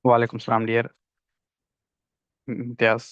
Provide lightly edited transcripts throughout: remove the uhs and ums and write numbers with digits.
वालेकुम सलाम डियर इम्तियाज।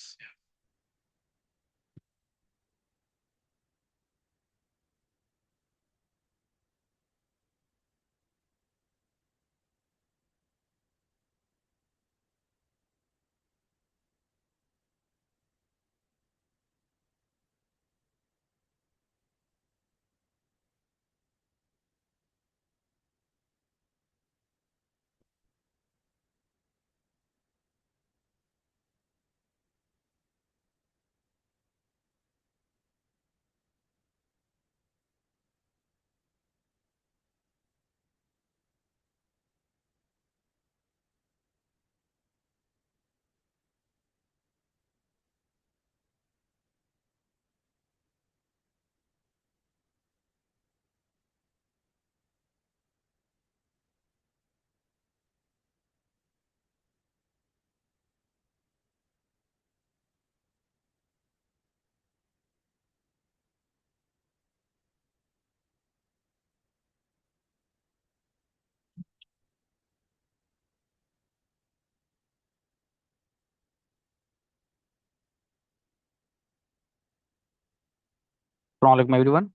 वालेकुम एवरीवन।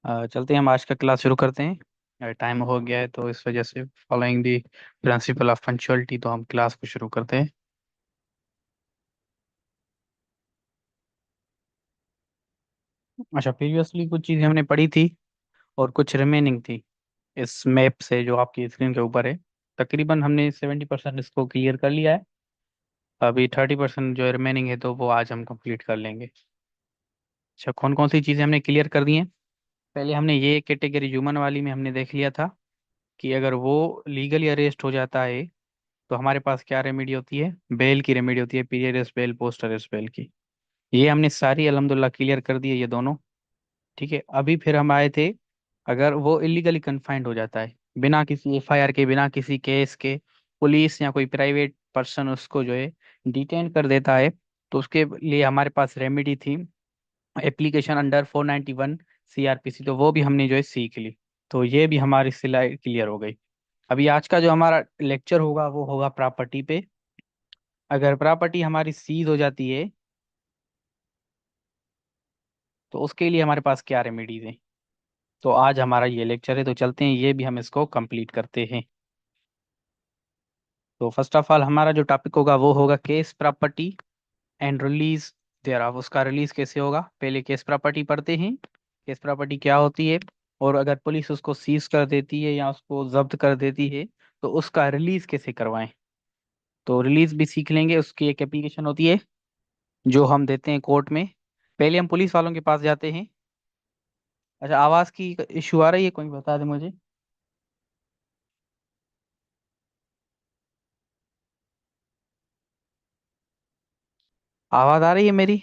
चलते हैं, हम आज का क्लास शुरू करते हैं। टाइम हो गया है तो इस वजह से following the principle of punctuality तो हम क्लास को शुरू करते हैं। अच्छा, प्रीवियसली कुछ चीज़ें हमने पढ़ी थी और कुछ रिमेनिंग थी इस मैप से जो आपकी स्क्रीन के ऊपर है। तकरीबन हमने 70% इसको क्लियर कर लिया है। अभी 30% जो रिमेनिंग है तो वो आज हम कंप्लीट कर लेंगे। अच्छा, कौन कौन सी चीज़ें हमने क्लियर कर दी हैं? पहले हमने ये कैटेगरी ह्यूमन वाली में हमने देख लिया था कि अगर वो लीगली अरेस्ट हो जाता है तो हमारे पास क्या रेमेडी होती है? बेल की रेमेडी होती है, पीरियड एस बेल, पोस्ट अरेस्ट बेल की। ये हमने सारी अल्हम्दुलिल्लाह क्लियर कर दी है, ये दोनों। ठीक है, अभी फिर हम आए थे, अगर वो इलीगली कन्फाइंड हो जाता है, बिना किसी एफआईआर के, बिना किसी केस के, पुलिस या कोई प्राइवेट पर्सन उसको जो है डिटेन कर देता है, तो उसके लिए हमारे पास रेमेडी थी एप्लीकेशन अंडर 491 सीआरपीसी। तो वो भी हमने जो है सीख ली। तो ये भी हमारी सिलाई क्लियर हो गई। अभी आज का जो हमारा लेक्चर होगा वो होगा प्रॉपर्टी पे। अगर प्रॉपर्टी हमारी सीज हो जाती है तो उसके लिए हमारे पास क्या रेमेडीज हैं? तो आज हमारा ये लेक्चर है, तो चलते हैं ये भी हम इसको कंप्लीट करते हैं। तो फर्स्ट ऑफ ऑल हमारा जो टॉपिक होगा वो होगा case property and release there of. उसका रिलीज कैसे होगा? पहले केस प्रॉपर्टी पढ़ते हैं, केस प्रॉपर्टी क्या होती है, और अगर पुलिस उसको सीज कर देती है या उसको जब्त कर देती है तो उसका रिलीज कैसे करवाएं। तो रिलीज भी सीख लेंगे। उसकी एक एप्लीकेशन होती है जो हम देते हैं कोर्ट में। पहले हम पुलिस वालों के पास जाते हैं। अच्छा, आवाज की इशू आ रही है? कोई बता दे मुझे। आवाज आ रही है मेरी?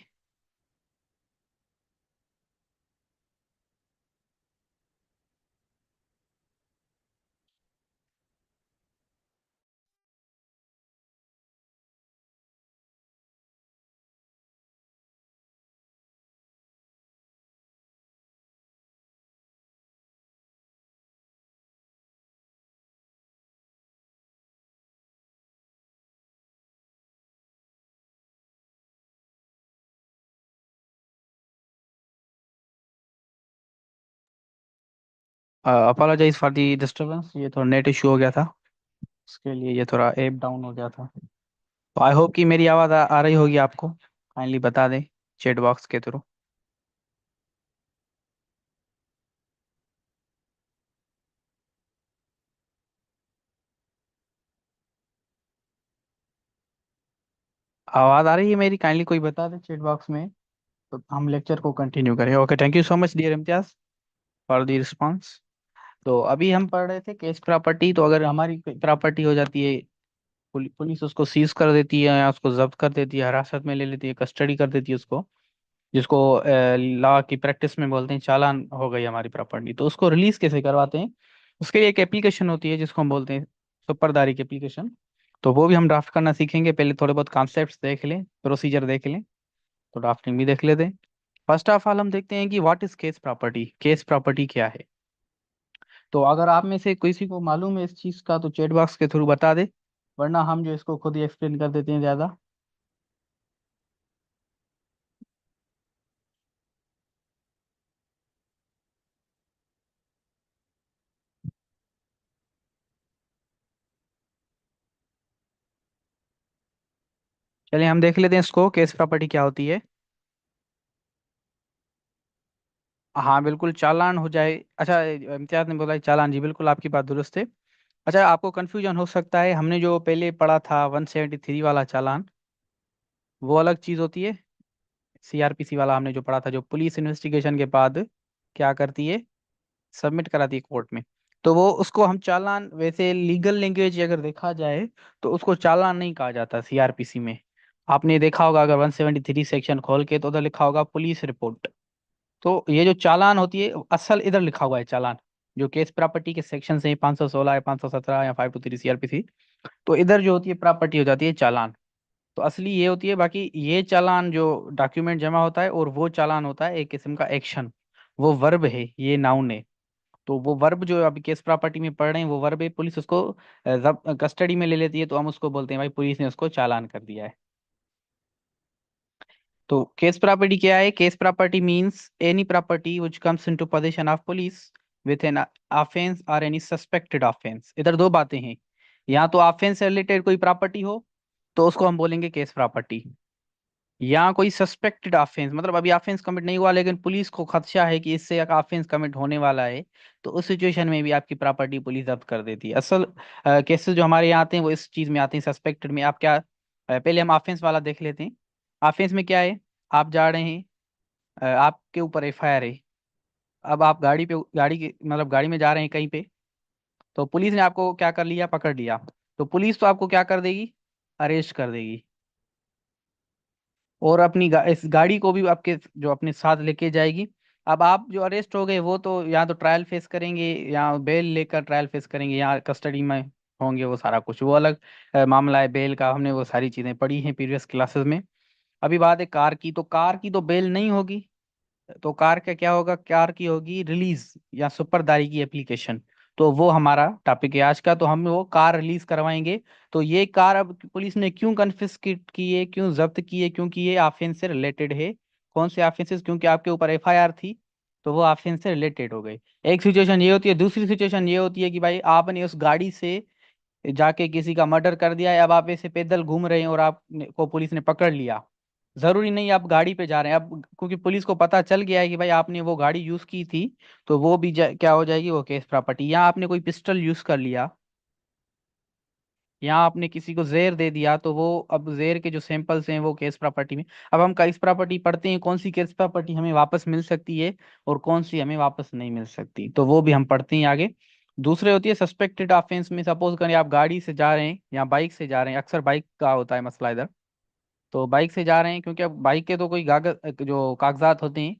अपोलोजाइज फॉर दी डिस्टरबेंस, ये थोड़ा नेट इशू हो गया था, उसके लिए ये थोड़ा ऐप डाउन हो गया था। तो आई होप कि मेरी आवाज़ आ रही होगी आपको। काइंडली बता दें चैट बॉक्स के थ्रू। आवाज़ आ रही है मेरी? काइंडली कोई बता दे चैट बॉक्स में, तो हम लेक्चर को कंटिन्यू करें। Okay, thank you so much dear Imtiaz for the response. तो अभी हम पढ़ रहे थे केस प्रॉपर्टी। तो अगर हमारी प्रॉपर्टी हो जाती है, पुलिस उसको सीज कर देती है या उसको जब्त कर देती है, हिरासत में ले लेती है, कस्टडी कर देती है उसको, जिसको लॉ की प्रैक्टिस में बोलते हैं चालान हो गई हमारी प्रॉपर्टी, तो उसको रिलीज कैसे करवाते हैं? उसके लिए एक एप्लीकेशन होती है जिसको हम बोलते हैं सुपरदारी की एप्लीकेशन। तो वो भी हम ड्राफ्ट करना सीखेंगे। पहले थोड़े बहुत कॉन्सेप्ट्स देख लें, प्रोसीजर देख लें, तो ड्राफ्टिंग भी देख लेते हैं। फर्स्ट ऑफ ऑल हम देखते हैं कि what is case property. Case property क्या है? तो अगर आप में से किसी को मालूम है इस चीज़ का तो चैट बॉक्स के थ्रू बता दे, वरना हम जो इसको खुद ही एक्सप्लेन कर देते हैं ज़्यादा। चलिए हम देख लेते हैं इसको, केस प्रॉपर्टी क्या होती है। हाँ बिल्कुल, चालान हो जाए। अच्छा, इम्तियाज ने बोला है चालान, जी बिल्कुल आपकी बात दुरुस्त है। अच्छा, आपको कन्फ्यूजन हो सकता है, हमने जो पहले पढ़ा था 173 वाला चालान, वो अलग चीज़ होती है। सीआरपीसी वाला हमने जो पढ़ा था, जो पुलिस इन्वेस्टिगेशन के बाद क्या करती है, सबमिट कराती है कोर्ट में। तो वो उसको हम चालान, वैसे लीगल लैंग्वेज अगर देखा जाए तो उसको चालान नहीं कहा जाता सीआरपीसी में। आपने देखा होगा अगर 173 सेक्शन खोल के, तो उधर लिखा होगा पुलिस रिपोर्ट। तो ये जो चालान होती है, असल इधर लिखा हुआ है चालान। जो केस प्रॉपर्टी के सेक्शन है 516 या 517 या 523 सीआरपीसी, तो इधर जो होती है प्रॉपर्टी हो जाती है चालान। तो असली ये होती है। बाकी ये चालान जो डॉक्यूमेंट जमा होता है, और वो चालान होता है एक किस्म का एक्शन। वो वर्ब है, ये नाउन है। तो वो वर्ब जो अभी केस प्रॉपर्टी में पढ़ रहे हैं, वो वर्ब है। पुलिस उसको कस्टडी में ले लेती है, तो हम उसको बोलते हैं भाई पुलिस ने उसको चालान कर दिया है। तो केस प्रॉपर्टी क्या है? Case property means any property which comes into position of police with an offence और एनी सस्पेक्टेड ऑफेंस। इधर दो बातें हैं, या तो ऑफेंस से रिलेटेड कोई प्रॉपर्टी हो, तो उसको हम बोलेंगे केस प्रॉपर्टी। या कोई सस्पेक्टेड ऑफेंस, मतलब अभी ऑफेंस कमिट नहीं हुआ लेकिन पुलिस को खदशा है कि इससे एक ऑफेंस कमिट होने वाला है, तो उस सिचुएशन में भी आपकी प्रॉपर्टी पुलिस जब्त कर देती है। असल केसेस जो हमारे यहाँ आते हैं वो इस चीज में आते हैं, सस्पेक्टेड में। आप क्या, पहले हम ऑफेंस वाला देख लेते हैं। ऑफेंस में क्या है? आप जा रहे हैं, आपके ऊपर एफआईआर है। अब आप गाड़ी पे, गाड़ी की मतलब गाड़ी में जा रहे हैं कहीं पे, तो पुलिस ने आपको क्या कर लिया, पकड़ लिया। तो पुलिस तो आपको क्या कर देगी, अरेस्ट कर देगी। और अपनी इस गाड़ी को भी आपके जो अपने साथ लेके जाएगी। अब आप जो अरेस्ट हो गए वो तो या तो ट्रायल फेस करेंगे, या बेल लेकर ट्रायल फेस करेंगे, या कस्टडी में होंगे। वो सारा कुछ वो अलग मामला है बेल का। हमने वो सारी चीजें पढ़ी हैं प्रीवियस क्लासेस में। अभी बात है कार की, तो कार की तो बेल नहीं होगी। तो कार का क्या होगा, कार की होगी रिलीज या सुपरदारी की एप्लीकेशन। तो वो हमारा टॉपिक है आज का, तो हम वो कार रिलीज करवाएंगे। तो ये कार अब पुलिस ने क्यों कन्फिस्केट की है, क्यों जब्त की है? क्योंकि ये ऑफेंस से रिलेटेड है। कौन से ऑफेंसेस? क्योंकि आपके ऊपर एफआईआर थी, तो वो ऑफेंस से रिलेटेड हो गई। एक सिचुएशन ये होती है। दूसरी सिचुएशन ये होती है कि भाई आपने उस गाड़ी से जाके किसी का मर्डर कर दिया है, अब आप ऐसे पैदल घूम रहे हैं और आप को पुलिस ने पकड़ लिया। जरूरी नहीं आप गाड़ी पे जा रहे हैं अब, क्योंकि पुलिस को पता चल गया है कि भाई आपने वो गाड़ी यूज की थी, तो वो भी क्या हो जाएगी, वो केस प्रॉपर्टी। या आपने कोई पिस्टल यूज कर लिया, या आपने किसी को जहर दे दिया, तो वो अब जहर के जो सैंपल्स हैं वो केस प्रॉपर्टी में। अब हम केस प्रॉपर्टी पढ़ते हैं, कौन सी केस प्रॉपर्टी हमें वापस मिल सकती है और कौन सी हमें वापस नहीं मिल सकती, तो वो भी हम पढ़ते हैं आगे। दूसरे होती है सस्पेक्टेड ऑफेंस में। सपोज करें आप गाड़ी से जा रहे हैं या बाइक से जा रहे हैं, अक्सर बाइक का होता है मसला इधर। तो बाइक से जा रहे हैं, क्योंकि अब बाइक के तो कोई कागज जो कागजात होते हैं,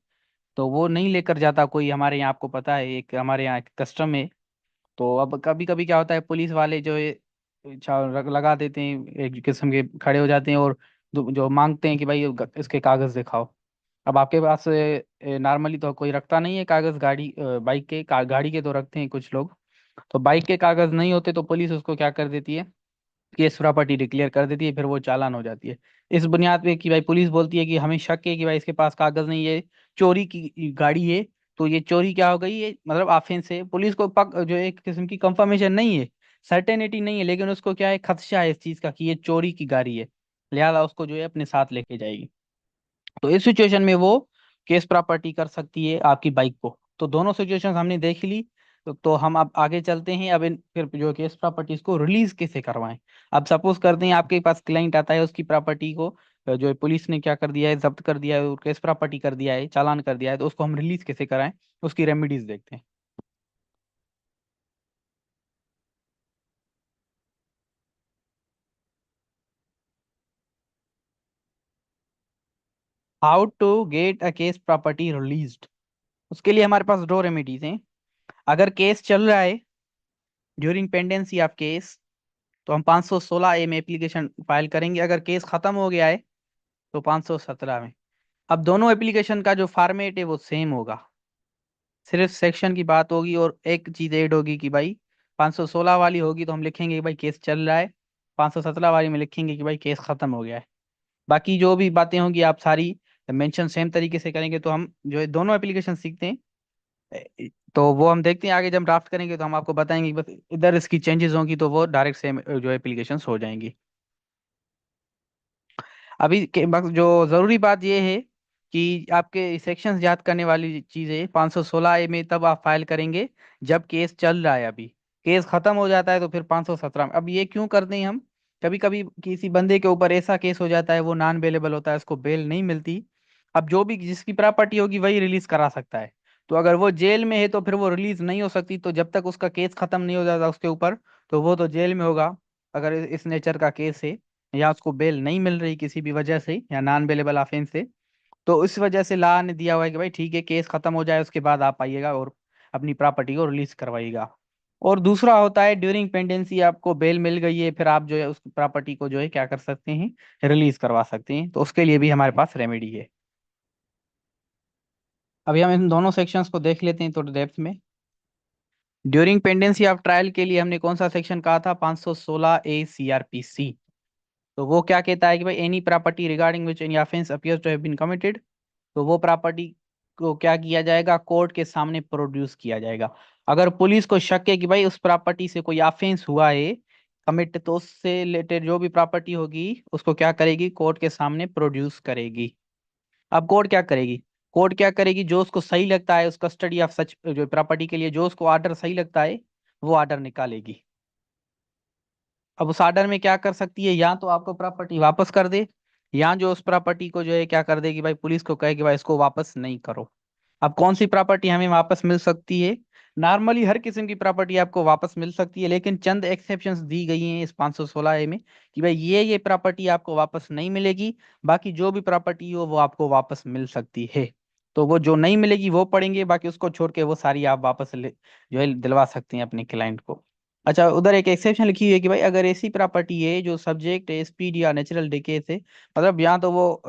तो वो नहीं लेकर जाता कोई हमारे यहाँ। आपको पता है एक हमारे यहाँ कस्टम है। तो अब कभी कभी क्या होता है, पुलिस वाले जो ये लगा देते हैं, एक किस्म के खड़े हो जाते हैं, और जो मांगते हैं कि भाई इसके कागज दिखाओ। अब आपके पास नॉर्मली तो कोई रखता नहीं है कागज, गाड़ी बाइक के गाड़ी के तो रखते हैं कुछ लोग। तो बाइक के कागज नहीं होते, तो पुलिस उसको क्या कर देती है, केस प्रॉपर्टी डिक्लेयर कर देती है, फिर वो चालान हो जाती है। इस बुनियाद पे कि भाई पुलिस बोलती है कि हमें शक है कि भाई इसके पास कागज नहीं है, चोरी की गाड़ी है। तो ये चोरी क्या हो गई, ये मतलब ऑफेंस है। पुलिस को पक जो एक किस्म की कंफर्मेशन नहीं है, सर्टेनिटी नहीं है, लेकिन उसको क्या है, खदशा है इस चीज का कि ये चोरी की गाड़ी है, लिहाजा उसको जो है अपने साथ लेके जाएगी। तो इस सिचुएशन में वो केस प्रॉपर्टी कर सकती है आपकी बाइक को। तो दोनों सिचुएशन हमने देख ली। तो हम अब आगे चलते हैं। अब इन फिर जो केस प्रॉपर्टीज को रिलीज कैसे करवाएं। अब सपोज करते हैं आपके पास क्लाइंट आता है, उसकी प्रॉपर्टी को जो है पुलिस ने क्या कर दिया है, जब्त कर दिया है, और केस प्रॉपर्टी कर दिया है, चालान कर दिया है, तो उसको हम रिलीज कैसे कराएं, उसकी रेमेडीज देखते हैं। How to get a case property released. उसके लिए हमारे पास दो रेमेडीज हैं। अगर केस चल रहा है, ड्यूरिंग पेंडेंसी ऑफ केस, तो हम 516 ए में एप्लीकेशन फाइल करेंगे। अगर केस खत्म हो गया है तो 517 में। अब दोनों एप्लीकेशन का जो फॉर्मेट है वो सेम होगा। सिर्फ सेक्शन की बात होगी, और एक चीज ऐड होगी कि भाई 516 वाली होगी तो हम लिखेंगे कि भाई केस चल रहा है, 517 वाली में लिखेंगे कि भाई केस खत्म हो गया है। बाकी जो भी बातें होंगी आप सारी मेंशन सेम तरीके से करेंगे, तो हम जो है दोनों एप्लीकेशन सीखते हैं। तो वो हम देखते हैं आगे जब हम ड्राफ्ट करेंगे तो हम आपको बताएंगे कि बस इधर इसकी चेंजेस होंगी तो वो डायरेक्ट सेम जो एप्लीकेशन हो जाएंगी। अभी के बस जो जरूरी बात ये है कि आपके सेक्शंस याद करने वाली चीजें 516 ए में तब आप फाइल करेंगे जब केस चल रहा है। अभी केस खत्म हो जाता है तो फिर 517 में। अब ये क्यों करते हैं हम, कभी कभी किसी बंदे के ऊपर ऐसा केस हो जाता है, वो नॉन बेलेबल होता है, उसको बेल नहीं मिलती। अब जो भी जिसकी प्रॉपर्टी होगी वही रिलीज करा सकता है। तो अगर वो जेल में है तो फिर वो रिलीज नहीं हो सकती, तो जब तक उसका केस खत्म नहीं हो जाता उसके ऊपर, तो वो तो जेल में होगा। अगर इस नेचर का केस है, या उसको बेल नहीं मिल रही किसी भी वजह से, या नॉन बेलेबल ऑफेंस से, तो इस वजह से लॉ ने दिया हुआ है कि भाई ठीक है, केस खत्म हो जाए उसके बाद आप आइएगा और अपनी प्रॉपर्टी को रिलीज करवाइएगा। और दूसरा होता है ड्यूरिंग पेंडेंसी, आपको बेल मिल गई है, फिर आप जो है उस प्रॉपर्टी को जो है क्या कर सकते हैं, रिलीज करवा सकते हैं। तो उसके लिए भी हमारे पास रेमेडी है। अभी हम इन दोनों सेक्शंस को देख लेते हैं थोड़ी डेप्थ में। ड्यूरिंग पेंडेंसी ऑफ ट्रायल के लिए हमने कौन सा सेक्शन कहा था, 516 ए CRPC। तो वो क्या कहता है कि भाई any property regarding which any offence appears to have been committed, तो वो प्रॉपर्टी को क्या किया जाएगा, कोर्ट के सामने प्रोड्यूस किया जाएगा। अगर पुलिस को शक है कि भाई उस प्रॉपर्टी से कोई ऑफेंस हुआ है कमिट, तो उससे रिलेटेड जो भी प्रॉपर्टी होगी उसको क्या करेगी, कोर्ट के सामने प्रोड्यूस करेगी। अब कोर्ट क्या करेगी, कोर्ट क्या करेगी, जो उसको सही लगता है उस कस्टडी ऑफ सच जो प्रॉपर्टी के लिए जो उसको ऑर्डर सही लगता है वो ऑर्डर निकालेगी। अब उस ऑर्डर में क्या कर सकती है, या तो आपको प्रॉपर्टी वापस कर दे, या जो उस प्रॉपर्टी को जो है क्या कर देगी भाई, पुलिस को कहे कि भाई इसको वापस नहीं करो। अब कौन सी प्रॉपर्टी हमें वापस मिल सकती है, नॉर्मली हर किस्म की प्रॉपर्टी आपको वापस मिल सकती है, लेकिन चंद एक्सेप्शंस दी गई हैं इस 516 ए में कि भाई ये प्रॉपर्टी आपको वापस नहीं मिलेगी। बाकी जो भी प्रॉपर्टी हो वो आपको वापस मिल सकती है। तो वो जो नहीं मिलेगी वो पढ़ेंगे, बाकी उसको छोड़ के वो सारी आप वापस जो है दिलवा सकते हैं अपने क्लाइंट को। अच्छा, उधर एक एक्सेप्शन लिखी हुई है कि भाई अगर ऐसी प्रॉपर्टी है जो सब्जेक्ट है स्पीड या नेचुरल डिके से, मतलब यहाँ तो वो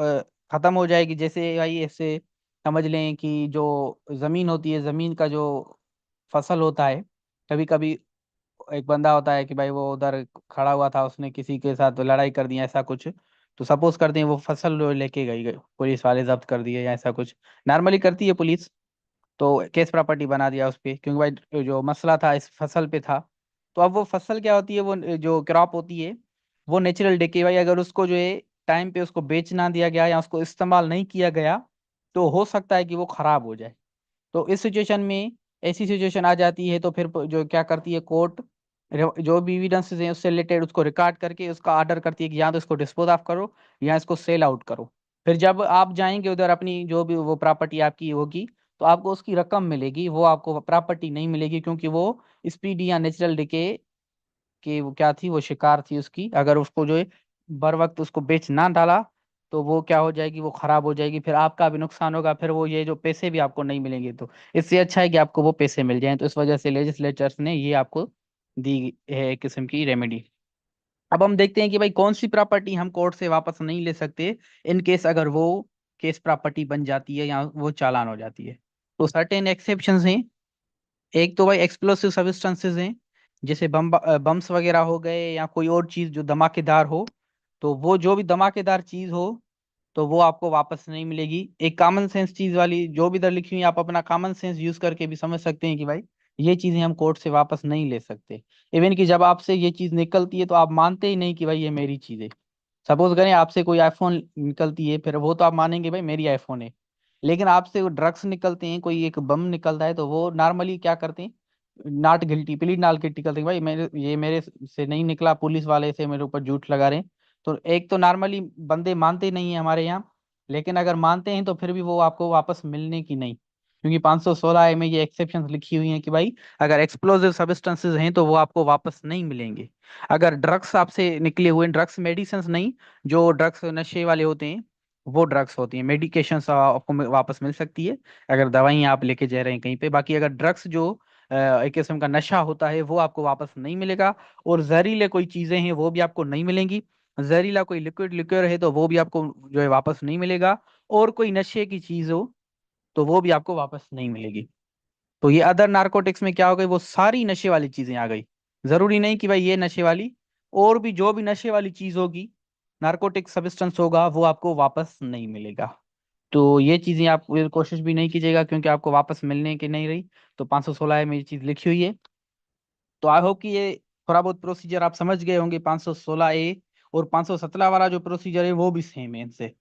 खत्म हो जाएगी। जैसे भाई ऐसे समझ लें कि जो जमीन होती है, जमीन का जो फसल होता है, कभी कभी एक बंदा होता है कि भाई वो उधर खड़ा हुआ था, उसने किसी के साथ लड़ाई कर दी ऐसा कुछ, तो सपोज करते हैं वो फसल लेके गई गई, पुलिस वाले जब्त कर दिए या ऐसा कुछ, नॉर्मली करती है पुलिस। तो केस प्रॉपर्टी बना दिया उस पे, क्योंकि भाई जो मसला था इस फसल पे था। तो अब वो फसल क्या होती है, वो जो क्रॉप होती है वो नेचुरल डिके, भाई अगर उसको जो है टाइम पे उसको बेच ना दिया गया या उसको इस्तेमाल नहीं किया गया, तो हो सकता है कि वो खराब हो जाए। तो इस सिचुएशन में, ऐसी सिचुएशन आ जाती है तो फिर जो क्या करती है कोर्ट, जो भी एविडेंसेस हैं उससे रिलेटेड उसको रिकॉर्ड करके उसका ऑर्डर करती है कि या तो इसको डिस्पोज ऑफ करो या इसको सेल आउट करो। फिर जब आप जाएंगे उधर अपनी जो भी वो प्रॉपर्टी आपकी होगी, तो आपको उसकी रकम मिलेगी, वो आपको प्रॉपर्टी नहीं मिलेगी, क्योंकि वो स्पीडी या नेचुरल डिके कि वो क्या थी, वो शिकार थी उसकी। अगर उसको जो है बर वक्त उसको बेच ना डाला, तो वो क्या हो जाएगी, वो खराब हो जाएगी, फिर आपका भी नुकसान होगा, फिर वो ये जो पैसे भी आपको नहीं मिलेंगे। तो इससे अच्छा है कि आपको वो पैसे मिल जाएं। तो इस वजह से लेजिस्लेचर्स ने ये आपको दी है एक किस्म की रेमेडी। अब हम देखते हैं कि भाई कौन सी प्रॉपर्टी हम कोर्ट से वापस नहीं ले सकते, इन केस अगर वो केस प्रॉपर्टी बन जाती है या वो चालान हो जाती है। तो सर्टेन एक्सेप्शंस हैं। एक तो भाई एक्सप्लोसिव सब्सटेंसेस हैं, जैसे बम्स वगैरह हो गए या कोई और चीज जो धमाकेदार हो। तो वो जो भी धमाकेदार चीज हो तो वो आपको वापस नहीं मिलेगी। एक कॉमन सेंस चीज वाली जो भी इधर लिखी हुई है, आप अपना कॉमन सेंस यूज करके भी समझ सकते हैं कि भाई ये चीजें हम कोर्ट से वापस नहीं ले सकते। इवन कि जब आपसे ये चीज निकलती है तो आप मानते ही नहीं कि भाई ये मेरी चीज है। सपोज करें आपसे कोई आईफोन निकलती है, फिर वो तो आप मानेंगे भाई मेरी आईफोन है। लेकिन आपसे वो ड्रग्स निकलते हैं, कोई एक बम निकलता है, तो वो नॉर्मली क्या करते हैं, not guilty plead not guilty करते हैं, भाई मेरे ये मेरे से नहीं निकला, पुलिस वाले से मेरे ऊपर झूठ लगा रहे हैं। तो एक तो नॉर्मली बंदे मानते नहीं है हमारे यहाँ, लेकिन अगर मानते हैं तो फिर भी वो आपको वापस मिलने की नहीं, क्योंकि 516 ए में ये एक्सेप्शन लिखी हुई हैं कि भाई अगर एक्सप्लोसिव सब्सटेंसेस हैं तो वो आपको वापस नहीं मिलेंगे। अगर ड्रग्स आपसे निकले हुए, ड्रग्स मेडिसिन नहीं, जो ड्रग्स नशे वाले होते हैं वो ड्रग्स होती हैं, मेडिकेशन आपको वापस मिल सकती है अगर दवाइयाँ आप लेके जा रहे हैं कहीं पे। बाकी अगर ड्रग्स जो एक किस्म का नशा होता है वो आपको वापस नहीं मिलेगा। और जहरीले कोई चीजें हैं वो भी आपको नहीं मिलेंगी। जहरीला कोई लिक्विड लिक्विड है तो वो भी आपको जो है वापस नहीं मिलेगा। और कोई नशे की चीज हो तो वो भी आपको वापस नहीं मिलेगी। तो ये अदर नारकोटिक्स में क्या हो गई, वो सारी नशे वाली चीजें आ गई। जरूरी नहीं कि भाई ये नशे वाली, और भी जो भी नशे वाली चीज होगी, नारकोटिक सब्सटेंस होगा, वो आपको वापस नहीं मिलेगा। तो ये चीजें आप कोशिश भी नहीं कीजिएगा, क्योंकि आपको वापस मिलने की नहीं रही। तो 516 में ये चीज लिखी हुई है। तो आई होप कि ये थोड़ा बहुत प्रोसीजर आप समझ गए होंगे। 516 और 517 वाला जो प्रोसीजर है वो भी सेम है इनसे।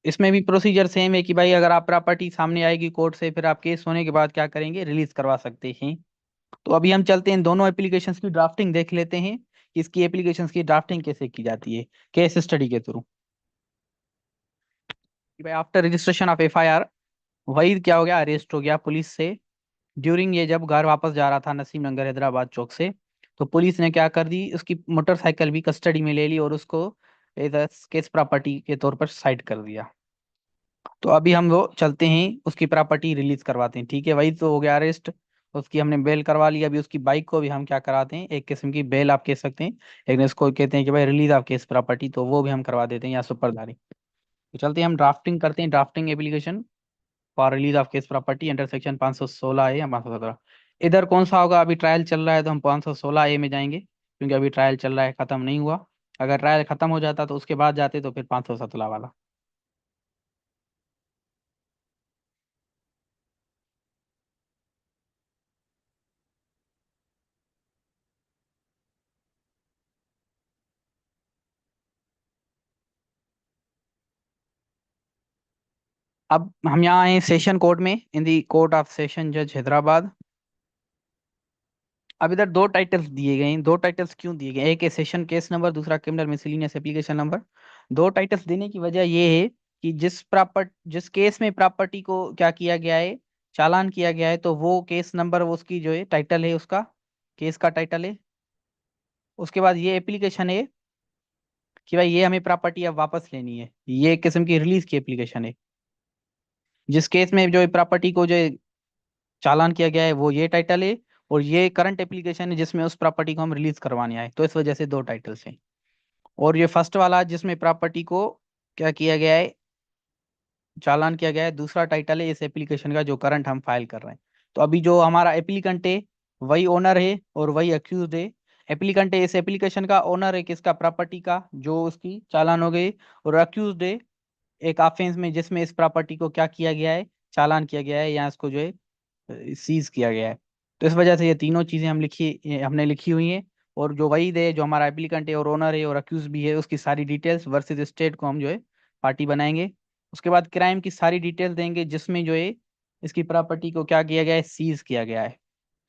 इसमें भी प्रोसीजर सेम है कि भाई अगर आप प्रॉपर्टी सामने आएगी कोर्ट से, फिर आप केस होने के बाद क्या करेंगे, रिलीज करवा सकते हैं। तो अभी हम चलते हैं, दोनों एप्लीकेशंस की ड्राफ्टिंग देख लेते हैं कि इसकी एप्लीकेशंस की ड्राफ्टिंग कैसे की जाती है, केस स्टडी के थ्रू। कि भाई आफ्टर रजिस्ट्रेशन ऑफ एफआईआर, वही क्या हो गया, अरेस्ट हो गया पुलिस से। ड्यूरिंग, ये जब घर वापस जा रहा था नसीम नगर हैदराबाद चौक से, तो पुलिस ने क्या कर दी, उसकी मोटरसाइकिल भी कस्टडी में ले ली और उसको एज केस प्रॉपर्टी के तौर पर साइड कर दिया। तो अभी हम वो चलते हैं, उसकी प्रॉपर्टी रिलीज करवाते हैं। ठीक है, वही तो हो गया अरेस्ट। उसकी हमने बेल करवा ली। अभी उसकी बाइक को भी हम क्या कराते हैं, एक किस्म की बेल आप कह सकते हैं, लेकिन इसको कहते हैं कि भाई रिलीज ऑफ केस प्रॉपर्टी, तो वो भी हम करवा देते हैं या सुपरदारी। तो चलते हैं, हम ड्राफ्टिंग करते हैं, drafting application for release of case property under section 516 है या 517। इधर कौन सा होगा, अभी ट्रायल चल रहा है तो हम 516 में जाएंगे, क्योंकि अभी ट्रायल चल रहा है, खत्म नहीं हुआ। अगर ट्रायल खत्म हो जाता तो उसके बाद जाते तो फिर 517 वाला। अब हम यहाँ आए सेशन कोर्ट में, इन दी कोर्ट ऑफ सेशन जज हैदराबाद। अब इधर दो टाइटल्स दिए गए हैं। दो टाइटल्स क्यों दिए गए, एक है सेशन केस नंबर, दूसरा क्रिमिनल मिसलिनियस एप्लीकेशन नंबर। दो टाइटल्स देने की वजह ये है कि जिस केस में प्रॉपर्टी को क्या किया गया है, चालान किया गया है, तो वो केस नंबर, वो उसकी जो है टाइटल है, उसका केस का टाइटल है। उसके बाद ये एप्लीकेशन है कि भाई ये हमें प्रॉपर्टी अब वापस लेनी है, ये एक किस्म की रिलीज की एप्लीकेशन है। जिस केस में जो प्रॉपर्टी को जो चालान किया गया है, वो ये टाइटल है। और ये करंट एप्लीकेशन है जिसमें उस प्रॉपर्टी को हम रिलीज करवाने आए, तो इस वजह से दो टाइटल्स हैं। और ये फर्स्ट वाला जिसमें प्रॉपर्टी को क्या किया गया है, चालान किया गया है, दूसरा टाइटल है इस एप्लीकेशन का जो करंट हम फाइल कर रहे हैं। तो अभी जो हमारा एप्लीकेंट है, वही ओनर है और वही अक्यूज है। एप्लीकेंट है, इस एप्लीकेशन का ओनर है किसका, प्रॉपर्टी का, जो उसकी चालान हो गई। और अक्यूज है एक ऑफेंस में जिसमें इस प्रॉपर्टी को क्या किया गया है, चालान किया गया है, या इसको जो है सीज किया गया है। तो इस वजह से ये तीनों चीजें हमने लिखी हुई हैं। और जो वहीद है, जो हमारा एप्लीकेंट है और ओनर है और अक्यूज भी है, उसकी सारी डिटेल्स वर्सेस स्टेट को हम जो है पार्टी बनाएंगे। उसके बाद क्राइम की सारी डिटेल देंगे, जिसमें जो है इसकी प्रॉपर्टी को क्या किया गया है, सीज किया गया है।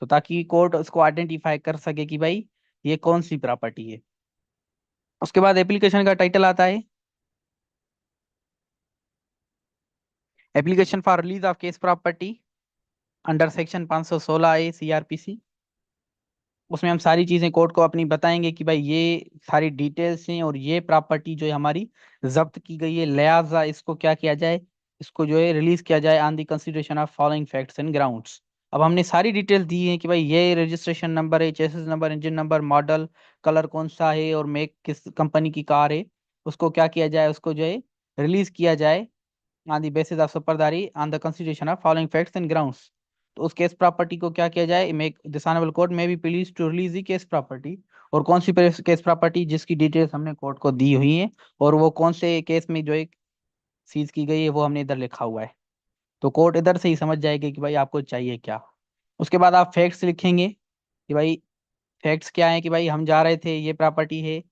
तो ताकि कोर्ट उसको आइडेंटिफाई कर सके कि भाई ये कौन सी प्रॉपर्टी है। उसके बाद एप्लीकेशन का टाइटल आता है, application for release of case property under section 516 CrPC. उसमें हम सारी चीजें कोर्ट को अपनी बताएंगे कि भाई ये सारी डिटेल्स हैं और ये प्रॉपर्टी जो है हमारी जब्त की गई है, लिहाजा इसको क्या किया जाए, इसको जो है रिलीज किया जाए on the consideration of following facts and grounds. अब हमने सारी डिटेल्स दी है कि भाई ये रजिस्ट्रेशन नंबर है, chassis number, engine number, model, colour कौन सा है और मेक किस कंपनी की कार है। उसको क्या किया जाए, उसको जो है रिलीज किया जाए ऑन द बेसिस ऑफ सुपरदारी on the consideration of following facts and grounds. तो उस केस प्रॉपर्टी को क्या किया जाए, मेक दिस ऑनरेबल कोर्ट में be please to release the case property. और कौन सी केस प्रॉपर्टी जिसकी डिटेल्स हमने कोर्ट को दी हुई है, और वो कौन से केस में जो है सीज की गई है, वो हमने इधर लिखा हुआ है। तो कोर्ट इधर से ही समझ जाएगी कि भाई आपको चाहिए क्या। उसके बाद आप फैक्ट्स लिखेंगे कि भाई फैक्ट्स क्या है, कि भाई हम जा रहे थे, ये प्रॉपर्टी है,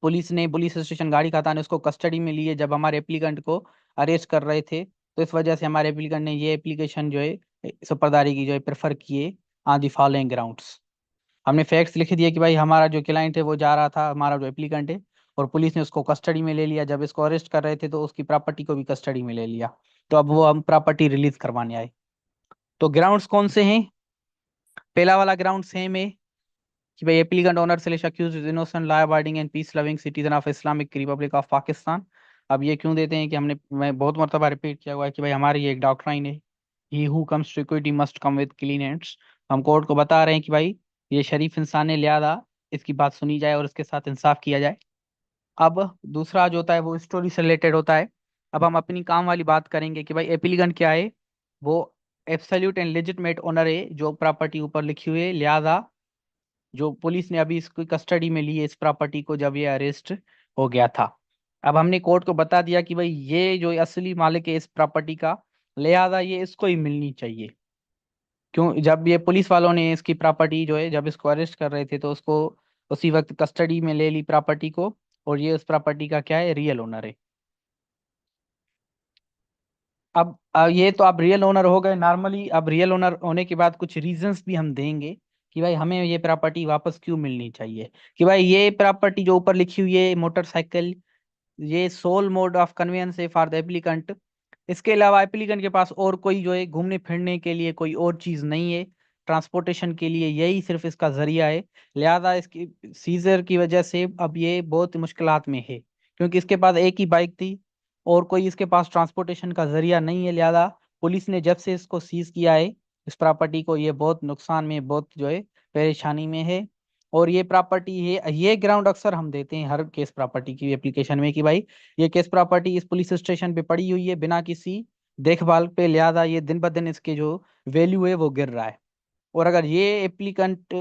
पुलिस स्टेशन गाड़ी खाता ने उसको कस्टडी में लिए जब हमारे एप्लीकेंट को अरेस्ट कर रहे थे। तो इस वजह से हमारे एप्लीकेंट ने ये एप्लीकेशन जो है सुपरदारी की जो है प्रेफर किए ऑन दी फॉलोइंग ग्राउंड्स। हमने फैक्ट्स लिख दिए कि भाई हमारा जो क्लाइंट है वो जा रहा था, हमारा जो एप्लीकेंट है, और पुलिस ने उसको कस्टडी में ले लिया, जब इसको अरेस्ट कर रहे थे तो उसकी प्रॉपर्टी को भी कस्टडी में ले लिया। तो अब वो हम प्रॉपर्टी रिलीज करवाने आए। तो ग्राउंड्स कौन से हैं, पहला वाला ग्राउंड सेम है कि भाई applicant owner select accused is innocent law abiding and peace loving citizen of Islamic Republic of Pakistan. अब ये क्यों देते हैं कि हमने, मैं बहुत मरतबा रिपीट किया हुआ है कि भाई हमारी ये एक डॉक्ट्राइन है, he who comes to equity must come with clean hands. हम कोर्ट को बता रहे हैं कि भाई ये शरीफ इंसान है, लिहाजा इसकी बात सुनी जाए और इसके साथ इंसाफ किया जाए। अब दूसरा जो होता है वो स्टोरी से रिलेटेड होता है। अब हम अपनी काम वाली बात करेंगे कि भाई एप्लीकेंट क्या है, वो एब्सोल्यूट एंड लेजिटमेट ओनर है जो प्रॉपर्टी ऊपर लिखी हुई है, लिहाजा जो पुलिस ने अभी इसको कस्टडी में ली है इस प्रॉपर्टी को जब ये अरेस्ट हो गया था। अब हमने कोर्ट को बता दिया कि भाई ये जो असली मालिक है इस प्रॉपर्टी का, लिहाजा ये इसको ही मिलनी चाहिए। क्यों, जब ये पुलिस वालों ने इसकी प्रॉपर्टी जो है जब इसको अरेस्ट कर रहे थे तो उसको उसी वक्त कस्टडी में ले ली प्रॉपर्टी को, और ये उस प्रॉपर्टी का क्या है, रियल ओनर है। अब ये तो आप रियल ओनर हो गए नॉर्मली। अब रियल ओनर होने के बाद कुछ रीजंस भी हम देंगे कि भाई हमें ये प्रॉपर्टी वापस क्यों मिलनी चाहिए। कि भाई ये प्रॉपर्टी जो ऊपर लिखी हुई है मोटरसाइकिल, ये सोल मोड ऑफ कन्वेंस है फॉर द एप्लीकेंट। इसके अलावा एप्लीकेंट के पास और कोई जो है घूमने फिरने के लिए कोई और चीज नहीं है, ट्रांसपोर्टेशन के लिए यही सिर्फ इसका जरिया है। लिहाजा इसकी सीजर की वजह से अब ये बहुत मुश्किलात में है, क्योंकि इसके पास एक ही बाइक थी और कोई इसके पास ट्रांसपोर्टेशन का जरिया नहीं है। लिहाजा पुलिस ने जब से इसको सीज किया है इस प्रॉपर्टी को, ये बहुत नुकसान में, बहुत जो है परेशानी में है। और ये प्रॉपर्टी है, ये ग्राउंड अक्सर हम देते हैं हर केस प्रॉपर्टी की एप्लीकेशन में कि भाई ये केस प्रॉपर्टी इस पुलिस स्टेशन पे पड़ी हुई है बिना किसी देखभाल पे, लिहाजा ये दिन ब दिन इसके जो वैल्यू है वो गिर रहा है। और अगर ये एप्लीकेंट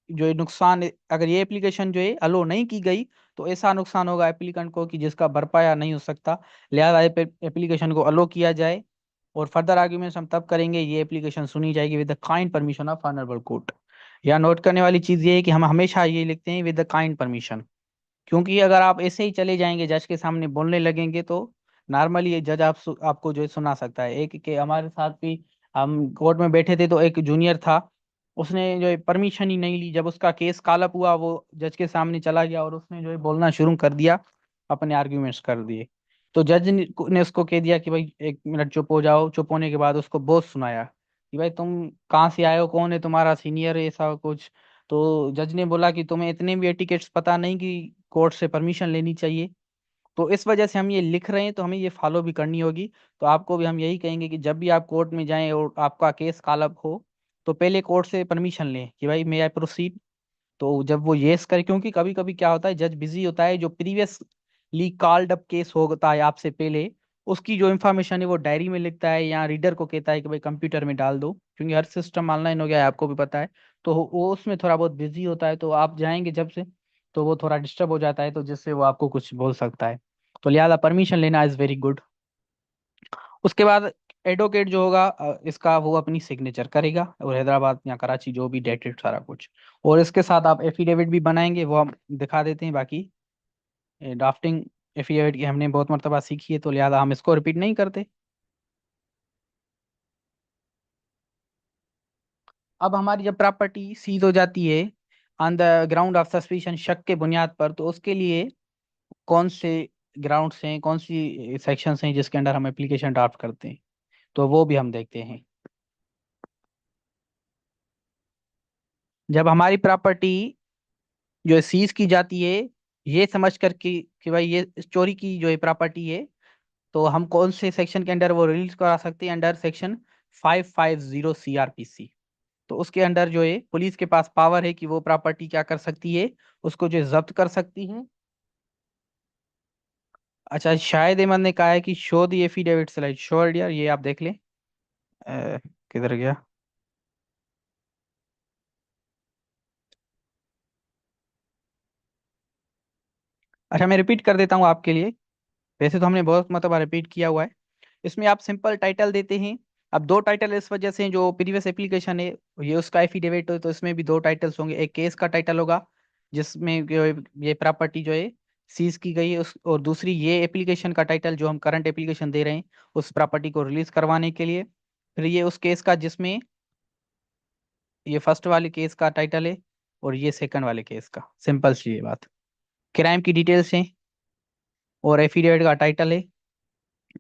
जो है नुकसान, अगर ये एप्लीकेशन जो है अलो नहीं की गई तो ऐसा नुकसान होगा एप्लीकेंट को कि जिसका भरपाया नहीं हो सकता। लिहाजा एप्लीकेशन को अलो किया जाए, और फर्दर आर्ग्यूमेंट्स हम तब करेंगे ये एप्लीकेशन सुनी जाएगी with the kind permission of honourable court. या नोट करने वाली चीज ये है कि हम हमेशा ये लिखते हैं विद द काइंड परमिशन, क्योंकि अगर आप ऐसे ही चले जाएंगे जज के सामने बोलने लगेंगे तो नॉर्मली ये जज आपको जो है सुना सकता है। एक के हमारे साथ भी, हम कोर्ट में बैठे थे तो एक जूनियर था, उसने जो है परमिशन ही नहीं ली। जब उसका केस कालअप हुआ वो जज के सामने चला गया और उसने जो है बोलना शुरू कर दिया, अपने आर्ग्यूमेंट्स कर दिए। तो जज ने उसको कह दिया कि भाई एक मिनट चुप हो जाओ। चुप होने के बाद उसको बहुत सुनाया कि भाई तुम कहाँ से आए हो, कौन है तुम्हारा सीनियर है, ऐसा कुछ। तो जज ने बोला कि तुम्हें इतने भी एटिकेट्स पता नहीं कि कोर्ट से परमिशन लेनी चाहिए। तो इस वजह से हम ये लिख रहे हैं, तो हमें ये फॉलो भी करनी होगी। तो आपको भी हम यही कहेंगे कि जब भी आप कोर्ट में जाएं और आपका केस कालब हो तो पहले कोर्ट से परमिशन लें कि भाई मे आई प्रोसीड। तो जब वो येस करे, क्योंकि कभी कभी क्या होता है जज बिजी होता है, जो प्रीवियसली कॉल्ड अप केस होता है आपसे पहले, उसकी जो इन्फॉर्मेशन है वो डायरी में लिखता है या रीडर को कहता है कि भाई कंप्यूटर में डाल दो, क्योंकि हर सिस्टम ऑनलाइन हो गया है आपको भी पता है। तो वो उसमें थोड़ा बहुत बिजी होता है, तो आप जाएंगे जब से तो वो थोड़ा डिस्टर्ब हो जाता है, तो जिससे वो आपको कुछ बोल सकता है। तो लिहाजा परमिशन लेना इज वेरी गुड। उसके बाद एडवोकेट जो होगा इसका वो अपनी सिग्नेचर करेगा, और हैदराबाद या कराची जो भी डेटेड सारा कुछ। और इसके साथ आप एफिडेविट भी बनाएंगे, वो हम दिखा देते हैं। बाकी ड्राफ्टिंग एफिडेविट की हमने बहुत मरतबा सीखी है, तो लिहाजा हम इसको रिपीट नहीं करते। अब हमारी जब प्रॉपर्टी सीज हो जाती है on the ground of suspicion, शक के बुनियाद पर, तो उसके लिए कौन से ग्राउंड्स हैं, कौन सी सेक्शंस हैं जिसके अंडर हम एप्लीकेशन ड्राफ्ट करते हैं, तो वो भी हम देखते हैं। जब हमारी प्रॉपर्टी जो है सीज की जाती है ये समझ कर कि भाई ये चोरी की जो है प्रॉपर्टी है, तो हम कौन से सेक्शन के अंडर वो रिलीज करा सकते हैं, अंडर सेक्शन 550 CRPC। तो उसके अंडर जो है पुलिस के पास पावर है कि वो प्रॉपर्टी क्या कर सकती है, उसको जो है जब्त कर सकती है। अच्छा, शायद अहमद ने कहा है कि शो दी एफिडेविट स्लाइड, श्योर डियर, ये आप देख लें। किधर गया। अच्छा, मैं रिपीट कर देता हूँ आपके लिए। वैसे तो हमने बहुत मतलब रिपीट किया हुआ है। इसमें आप सिंपल टाइटल देते हैं। अब दो टाइटल इस वजह से, जो प्रीवियस एप्लीकेशन है ये उसका एफिडेविट है, तो इसमें भी दो टाइटल्स होंगे। एक केस का टाइटल होगा जिसमें ये प्रॉपर्टी जो है सीज की गई है, उस और दूसरी ये एप्लीकेशन का टाइटल जो हम करंट एप्लीकेशन दे रहे हैं उस प्रॉपर्टी को रिलीज करवाने के लिए। फिर ये उस केस का जिसमें ये फर्स्ट वाले केस का टाइटल है, और ये सेकंड वाले केस का। सिंपल सी ये बात। क्राइम की डिटेल्स हैं और एफिडेविट का टाइटल है।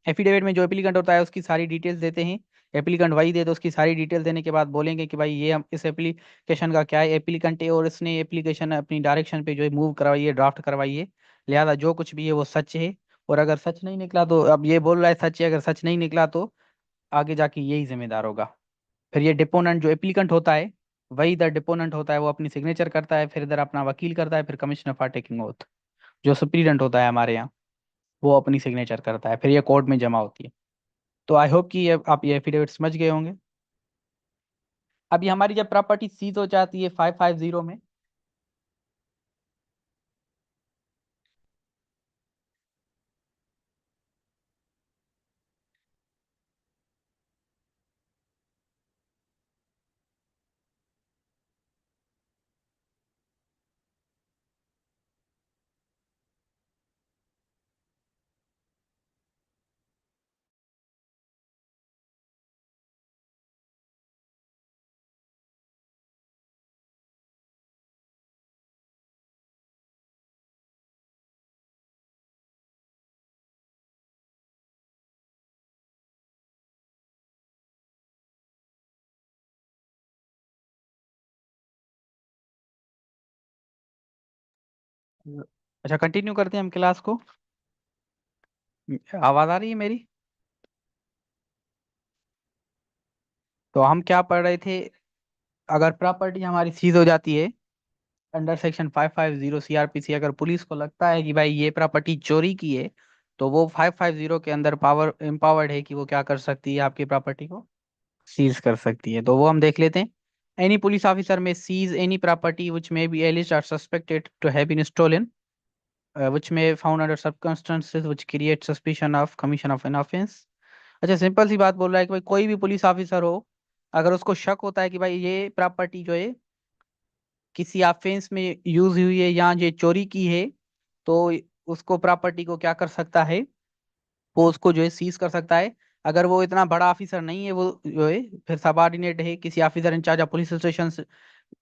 एफिडेविट में जो एप्लीकेंट होता है उसकी सारी डिटेल्स देते हैं। एप्लीकेंट वही दे तो उसकी सारी डिटेल देने के बाद बोलेंगे कि भाई ये हम इस एप्लीकेशन का क्या है, एप्लीकेंट है और इसने एप्लीकेशन अपनी डायरेक्शन पे जो है मूव करवाई है, ड्राफ्ट करवाई है। लिहाजा जो कुछ भी है वो सच है। और अगर सच नहीं निकला तो, अब ये बोल रहा है सच है, अगर सच नहीं निकला तो आगे जाके यही जिम्मेदार होगा। फिर ये डिपोनेंट जो एप्लीकेंट होता है वही इधर डिपोनेंट होता है, वो अपनी सिग्नेचर करता है, फिर इधर अपना वकील करता है, फिर कमिश्नर फॉर टेकिंग ओथ जो सुप्रीडेंट होता है हमारे यहाँ, वो अपनी सिग्नेचर करता है, फिर ये कोर्ट में जमा होती है। तो आई होप कि ये आप ये एफिडेविट समझ गए होंगे। अभी हमारी जब प्रॉपर्टी सीज हो जाती है 550 में। अच्छा, कंटिन्यू करते हैं हम क्लास को। आवाज आ रही है मेरी? तो हम क्या पढ़ रहे थे? अगर प्रॉपर्टी हमारी सीज हो जाती है अंडर सेक्शन 550 सीआरपीसी, अगर पुलिस को लगता है कि भाई ये प्रॉपर्टी चोरी की है, तो वो 550 के अंदर पावर एम्पावर्ड है कि वो क्या कर सकती है, आपकी प्रॉपर्टी को सीज कर सकती है। तो वो हम देख लेते हैं। Any police officer may seize any property which may be alleged or suspected to have been stolen, which may found under circumstances which create suspicion of commission of an offense। अच्छा, सिंपल सी बात बोल रहा है कि भाई कोई भी police officer हो, अगर उसको शक होता है कि भाई ये प्रॉपर्टी जो है किसी ऑफेंस में यूज हुई है या ये चोरी की है, तो उसको प्रॉपर्टी को क्या कर सकता है, वो उसको जो है सीज कर सकता है। अगर वो इतना बड़ा ऑफिसर नहीं है, वो जो है फिर सबॉर्डिनेट है किसी officer in charge of police station,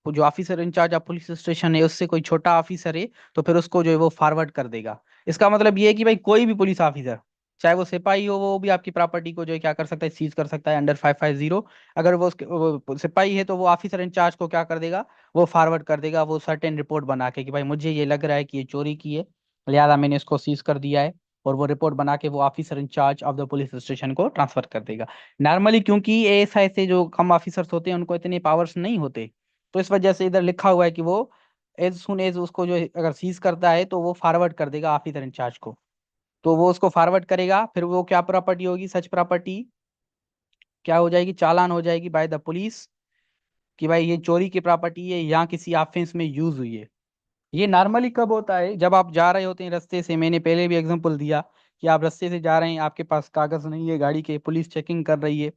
वो जो officer in charge of police station है उससे कोई छोटा ऑफिसर है, तो फिर उसको जो है वो फॉरवर्ड कर देगा। इसका मतलब ये है कि भाई कोई भी पुलिस ऑफिसर, चाहे वो सिपाही हो, वो भी आपकी प्रॉपर्टी को जो है क्या कर सकता है, सीज कर सकता है अंडर 550। अगर वो उसके वो सिपाही है तो वो ऑफिसर इंचार्ज को क्या कर देगा, वो फॉरवर्ड कर देगा वो सर्टेन रिपोर्ट बना के कि भाई मुझे ये लग रहा है कि ये चोरी की है, लिहाजा मैंने इसको सीज कर दिया है। और वो रिपोर्ट बना के वो officer in charge of the police station को ट्रांसफर कर देगा। नॉर्मली क्योंकि ऐसा ऐसे जो कम ऑफिसर्स होते हैं उनको इतने पावर्स नहीं होते, तो इस वजह से इधर लिखा हुआ है कि वो एज सुन एज उसको जो है अगर सीज करता है तो वो फॉरवर्ड कर देगा ऑफिसर इंचार्ज को। तो वो उसको फॉरवर्ड करेगा, फिर वो क्या प्रॉपर्टी होगी, सच प्रॉपर्टी क्या हो जाएगी, चालान हो जाएगी बाय द पुलिस कि भाई ये चोरी की प्रॉपर्टी है या किसी ऑफेंस में यूज हुई है। ये नॉर्मली कब होता है, जब आप जा रहे होते हैं रास्ते से। मैंने पहले भी एग्जांपल दिया कि आप रास्ते से जा रहे हैं, आपके पास कागज नहीं है गाड़ी के, पुलिस चेकिंग कर रही है।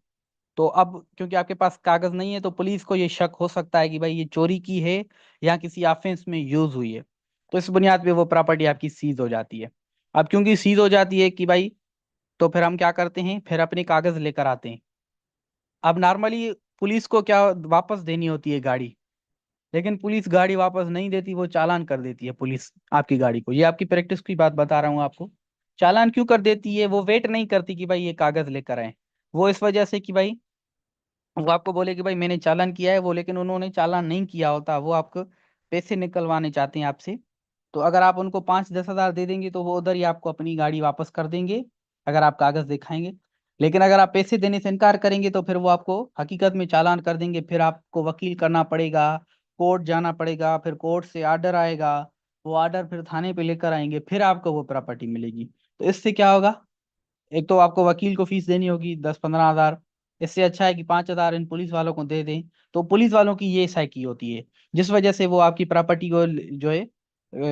तो अब क्योंकि आपके पास कागज नहीं है तो पुलिस को ये शक हो सकता है कि भाई ये चोरी की है या किसी ऑफेंस में यूज हुई है, तो इस बुनियाद पे वो प्रॉपर्टी आपकी सीज हो जाती है। अब क्योंकि सीज हो जाती है कि भाई, तो फिर हम क्या करते हैं, फिर अपने कागज लेकर आते हैं। अब नॉर्मली पुलिस को क्या वापस देनी होती है गाड़ी, लेकिन पुलिस गाड़ी वापस नहीं देती, वो चालान कर देती है पुलिस आपकी गाड़ी को। ये आपकी प्रैक्टिस की बात बता रहा हूँ आपको। चालान क्यों कर देती है, वो वेट नहीं करती कि भाई ये कागज लेकर आए। वो इस वजह से कि भाई वो आपको बोले कि भाई मैंने चालान किया है वो, लेकिन उन्होंने चालान नहीं किया होता, वो आपको पैसे निकलवाने चाहते हैं आपसे। तो अगर आप उनको 5-10 हज़ार दे देंगे तो वो उधर ही आपको अपनी गाड़ी वापस कर देंगे, अगर आप कागज दिखाएंगे। लेकिन अगर आप पैसे देने से इनकार करेंगे तो फिर वो आपको हकीकत में चालान कर देंगे, फिर आपको वकील करना पड़ेगा, कोर्ट जाना पड़ेगा, फिर कोर्ट से आर्डर आएगा, वो आर्डर फिर थाने पे लेकर आएंगे, फिर आपको वो प्रॉपर्टी मिलेगी। तो इससे क्या होगा, एक तो आपको वकील को फीस देनी होगी 10-15 हज़ार। इससे अच्छा है कि 5 हज़ार इन पुलिस वालों को दे दें। तो पुलिस वालों की ये साइकी होती है, जिस वजह से वो आपकी प्रॉपर्टी को जो है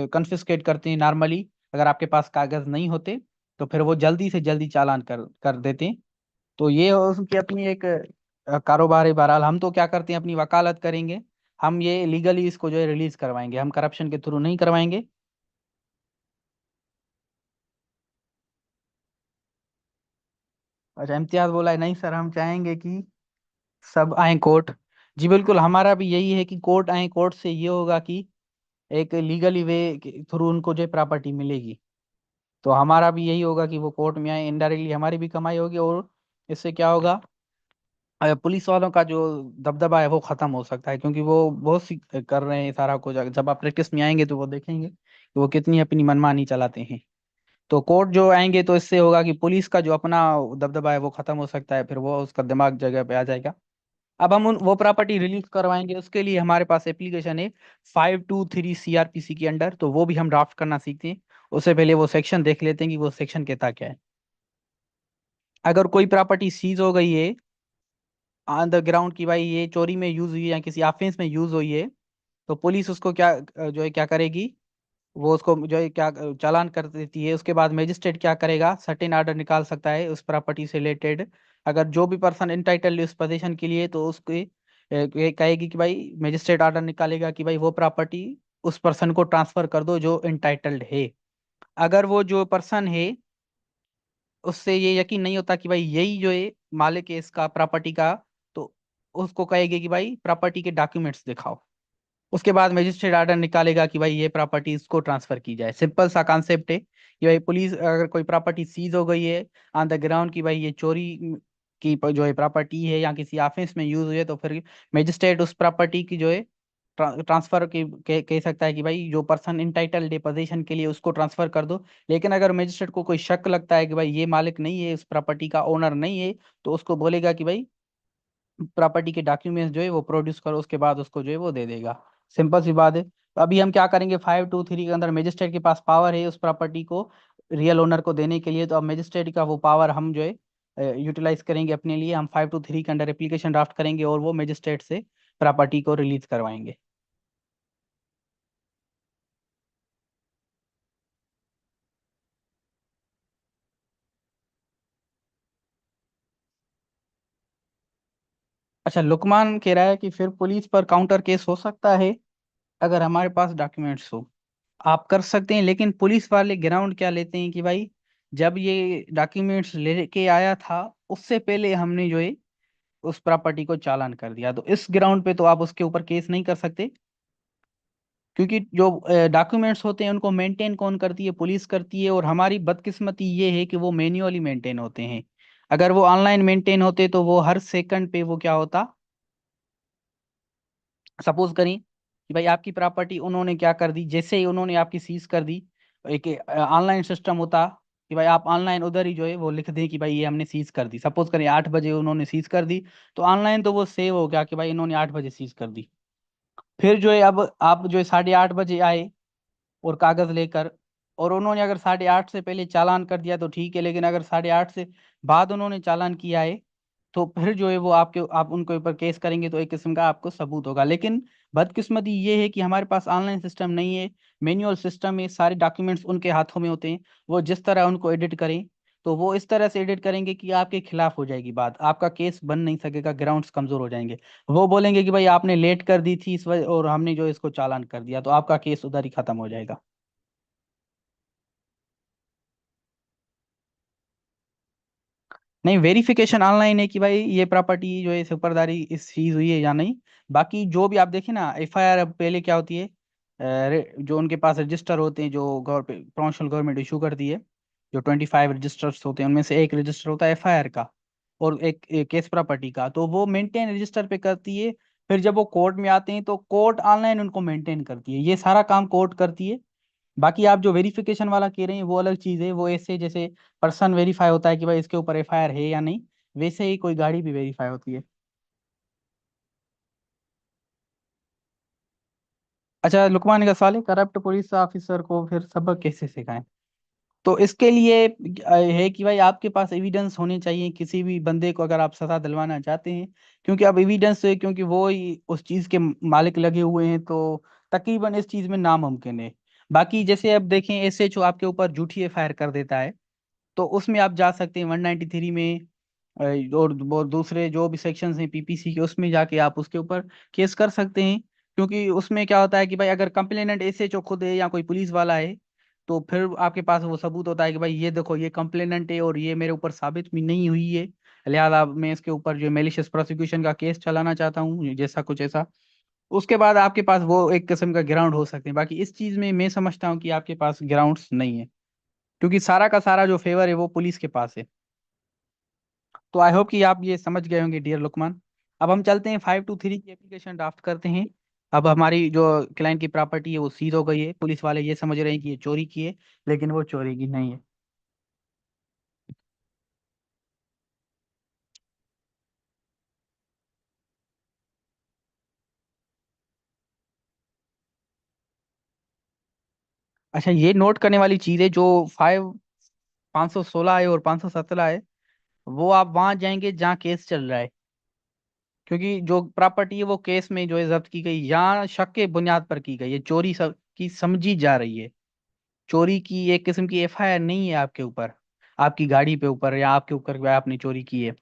कन्फिस्केट करते हैं नॉर्मली। अगर आपके पास कागज नहीं होते तो फिर वो जल्दी से जल्दी चालान कर कर देते हैं। तो ये उनकी अपनी एक कारोबार है। बहरहाल हम तो क्या करते हैं, अपनी वकालत करेंगे, हम ये लीगली इसको जो है रिलीज करवाएंगे, हम करप्शन के थ्रू नहीं करवाएंगे। अच्छा, इम्तियाज बोला है नहीं सर, हम चाहेंगे कि सब आए कोर्ट। जी बिल्कुल, हमारा भी यही है कि कोर्ट आए। कोर्ट से ये होगा कि एक लीगली वे के थ्रू उनको जो प्रॉपर्टी मिलेगी। तो हमारा भी यही होगा कि वो कोर्ट में आए, इनडायरेक्टली हमारी भी कमाई होगी। और इससे क्या होगा, पुलिस वालों का जो दबदबा है वो खत्म हो सकता है, क्योंकि वो बहुत सी कर रहे हैं सारा कुछ। जब आप प्रैक्टिस में आएंगे तो वो देखेंगे कि वो कितनी अपनी मनमानी चलाते हैं। तो कोर्ट जो आएंगे तो इससे होगा कि पुलिस का जो अपना दबदबा है वो खत्म हो सकता है, फिर वो उसका दिमाग जगह पे आ जाएगा। अब हम वो प्रॉपर्टी रिलीज करवाएंगे, उसके लिए हमारे पास एप्लीकेशन है 523 सीआरपीसी के अंडर, तो वो भी हम ड्राफ्ट करना सीखते हैं। उससे पहले वो सेक्शन देख लेते हैं कि वो सेक्शन कहता क्या है। अगर कोई प्रॉपर्टी सीज हो गई है, ऑन द ग्राउंड की भाई ये चोरी में यूज हुई है या किसी ऑफेंस में यूज हुई है, तो पुलिस उसको क्या जो है क्या करेगी, वो उसको जो है क्या चालान कर देती है। उसके बाद मजिस्ट्रेट क्या करेगा, सर्टेन ऑर्डर निकाल सकता है उस प्रॉपर्टी से रिलेटेड। अगर जो भी पर्सन इंटाइटल उस पोजीशन के लिए, तो उसके ये कहेगी कि भाई, मजिस्ट्रेट ऑर्डर निकालेगा कि भाई वो प्रॉपर्टी उस पर्सन को ट्रांसफर कर दो जो इंटाइटल्ड है। अगर वो जो पर्सन है उससे ये यकीन नहीं होता कि भाई यही जो है मालिक है इसका प्रॉपर्टी का, तो उसको कहेगी कि भाई प्रॉपर्टी के डॉक्यूमेंट्स दिखाओ। उसके बाद मजिस्ट्रेट ऑर्डर निकालेगा कि भाई ये प्रॉपर्टी इसको ट्रांसफर की जाए। सिंपल सा कॉन्सेप्ट है कि भाई पुलिस अगर कोई प्रॉपर्टी सीज हो गई है ऑन द ग्राउंड की भाई ये चोरी की जो है प्रॉपर्टी है या किसी ऑफेंस में यूज हुई है, तो फिर मजिस्ट्रेट उस प्रॉपर्टी की जो है ट्रांसफर की कह सकता है कि भाई जो पर्सन इंटाइटल्ड है पोजीशन के लिए उसको ट्रांसफर कर दो। लेकिन अगर मजिस्ट्रेट को कोई शक लगता है कि भाई ये मालिक नहीं है, इस प्रॉपर्टी का ओनर नहीं है, तो उसको बोलेगा कि भाई प्रॉपर्टी के डॉक्यूमेंट्स जो है वो प्रोड्यूस करो, उसके बाद उसको जो है वो दे देगा। सिंपल सी बात है। तो अभी हम क्या करेंगे, 523 के अंदर मजिस्ट्रेट के पास पावर है उस प्रॉपर्टी को रियल ओनर को देने के लिए, तो अब मजिस्ट्रेट का वो पावर हम जो है यूटिलाइज करेंगे अपने लिए। हम 523 के अंदर एप्लीकेशन ड्राफ्ट करेंगे और वो मजिस्ट्रेट से प्रॉपर्टी को रिलीज करवाएंगे। अच्छा, लुकमान कह रहा है कि फिर पुलिस पर काउंटर केस हो सकता है अगर हमारे पास डॉक्यूमेंट्स हो। आप कर सकते हैं, लेकिन पुलिस वाले ग्राउंड क्या लेते हैं कि भाई जब ये डॉक्यूमेंट्स लेके आया था उससे पहले हमने जो है उस प्रॉपर्टी को चालान कर दिया, तो इस ग्राउंड पे तो आप उसके ऊपर केस नहीं कर सकते। क्योंकि जो डॉक्यूमेंट्स होते हैं उनको मेंटेन कौन करती है, पुलिस करती है। और हमारी बदकिस्मती ये है कि वो मैन्युअली मेंटेन होते हैं। अगर वो ऑनलाइन मेंटेन होते तो वो हर सेकंड पे वो क्या होता, सपोज करें कि भाई आपकी प्रॉपर्टी उन्होंने क्या कर दी, जैसे ही उन्होंने आपकी सीज कर दी, एक ऑनलाइन सिस्टम होता कि भाई आप ऑनलाइन उधर ही जो है वो लिख दें कि भाई ये हमने सीज कर दी। सपोज करें 8 बजे उन्होंने सीज कर दी, तो ऑनलाइन तो वो सेव हो गया कि भाई इन्होंने 8 बजे सीज कर दी। फिर जो है अब आप जो है 8:30 बजे आए और कागज लेकर, और उन्होंने अगर 8:30 से पहले चालान कर दिया तो ठीक है, लेकिन अगर 8:30 से बाद उन्होंने चालान किया है, तो फिर जो है वो आपके आप उनके ऊपर केस करेंगे तो एक किस्म का आपको सबूत होगा। लेकिन बदकिस्मती ये है कि हमारे पास ऑनलाइन सिस्टम नहीं है, मैनुअल सिस्टम है, सारे डॉक्यूमेंट्स उनके हाथों में होते हैं। वो जिस तरह उनको एडिट करें, तो वो इस तरह से एडिट करेंगे कि आपके खिलाफ हो जाएगी बात, आपका केस बन नहीं सकेगा, ग्राउंड्स कमजोर हो जाएंगे। वो बोलेंगे कि भाई आपने लेट कर दी थी इस वजह और हमने जो इसको चालान कर दिया, तो आपका केस उधर ही खत्म हो जाएगा। नहीं, वेरिफिकेशन ऑनलाइन है कि भाई ये प्रॉपर्टी जो है सुपरदारी इस सीज हुई है या नहीं। बाकी जो भी आप देखें ना, एफआईआर अब पहले क्या होती है, जो उनके पास रजिस्टर होते हैं जो प्रोविंशियल गवर्नमेंट इशू करती है, जो 25 रजिस्टर्स होते हैं उनमें से एक रजिस्टर होता है एफआईआर का और एक केस प्रॉपर्टी का, तो वो मेंटेन रजिस्टर पे करती है। फिर जब वो कोर्ट में आते हैं तो कोर्ट ऑनलाइन उनको मेंटेन करती है, ये सारा काम कोर्ट करती है। बाकी आप जो वेरिफिकेशन वाला कह रहे हैं वो अलग चीज़ है, वो ऐसे जैसे पर्सन वेरीफाई होता है कि भाई इसके ऊपर एफआईआर है या नहीं, वैसे ही कोई गाड़ी भी वेरीफाई होती है। अच्छा, लुकमान का सवाल है, करप्ट पुलिस ऑफिसर को फिर सबक कैसे सिखाएं। तो इसके लिए है कि भाई आपके पास एविडेंस होने चाहिए किसी भी बंदे को अगर आप सजा दिलवाना चाहते हैं। क्योंकि अब एविडेंस है, क्योंकि वो ही उस चीज के मालिक लगे हुए हैं, तो तकरीबन इस चीज में नामुमकिन है। बाकी जैसे अब देखें एसएचओ आपके ऊपर झूठी एफआईआर कर देता है, तो उसमें आप जा सकते हैं 193 में, और वो दूसरे जो भी सेक्शंस हैं पीपीसी के, उसमें जाके आप उसके ऊपर केस कर सकते हैं। क्योंकि उसमें क्या होता है कि भाई अगर कंप्लेनेंट एसएचओ खुद है या कोई पुलिस वाला है, तो फिर आपके पास वो सबूत होता है कि भाई ये देखो ये कंप्लेनेंट है और ये मेरे ऊपर साबित भी नहीं हुई है, लिहाजा मैं इसके ऊपर जो मेलिशियस प्रोसिक्यूशन का केस चलाना चाहता हूँ, जैसा कुछ ऐसा। उसके बाद आपके पास वो एक किस्म का ग्राउंड हो सकते हैं। बाकी इस चीज में मैं समझता हूँ कि आपके पास ग्राउंड्स नहीं है, क्योंकि सारा का सारा जो फेवर है वो पुलिस के पास है। तो आई होप कि आप ये समझ गए होंगे डियर लुकमान। अब हम चलते हैं 523 की एप्लीकेशन ड्राफ्ट करते हैं। अब हमारी जो क्लाइंट की प्रॉपर्टी है वो सीज हो गई है, पुलिस वाले ये समझ रहे हैं कि ये चोरी की है, लेकिन वो चोरी की नहीं है। अच्छा, ये नोट करने वाली चीज़ है जो 516 है और 517 है, वो आप वहां जाएंगे जहाँ केस चल रहा है। क्योंकि जो प्रॉपर्टी है वो केस में जो है जब्त की गई या शक के बुनियाद पर की गई है, चोरी सब की समझी जा रही है। चोरी की एक किस्म की एफआईआर नहीं है आपके ऊपर, आपकी गाड़ी पे ऊपर या आपके ऊपर कि आपने चोरी की है।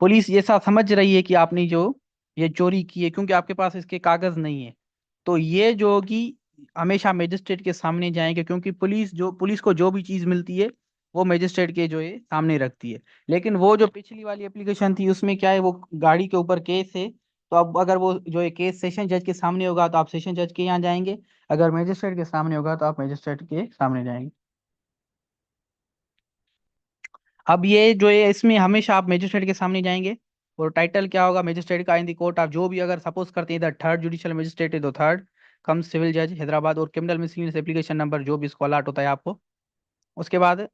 पुलिस ये सब समझ रही है कि आपने जो ये चोरी की है, क्योंकि आपके पास इसके कागज नहीं है। तो ये जो होगी, हमेशा मजिस्ट्रेट के सामने जाएंगे, क्योंकि पुलिस को जो भी चीज मिलती है वो मजिस्ट्रेट के जो है सामने रखती है। लेकिन वो जो पिछली वाली एप्लीकेशन थी उसमें क्या है, वो गाड़ी के ऊपर केस है। तो अब अगर वो जो है केस सेशन जज के सामने होगा तो आप सेशन जज के यहाँ जाएंगे, अगर मजिस्ट्रेट के सामने होगा तो आप मजिस्ट्रेट के सामने जाएंगे। अब ये जो है इसमें हमेशा आप मजिस्ट्रेट के सामने जाएंगे। और टाइटल क्या होगा मजिस्ट्रेट का इन दी कोर्ट, आप जो भी अगर सपोज करते हैं इधर थर्ड जुडिशियल मजिस्ट्रेट है तो थर्ड कम सिविल जज हैदराबाद, और क्रिमिनल मिसलिनियस एप्लीकेशन नंबर जो भी इसको अलॉट होता है आपको। उसके बाद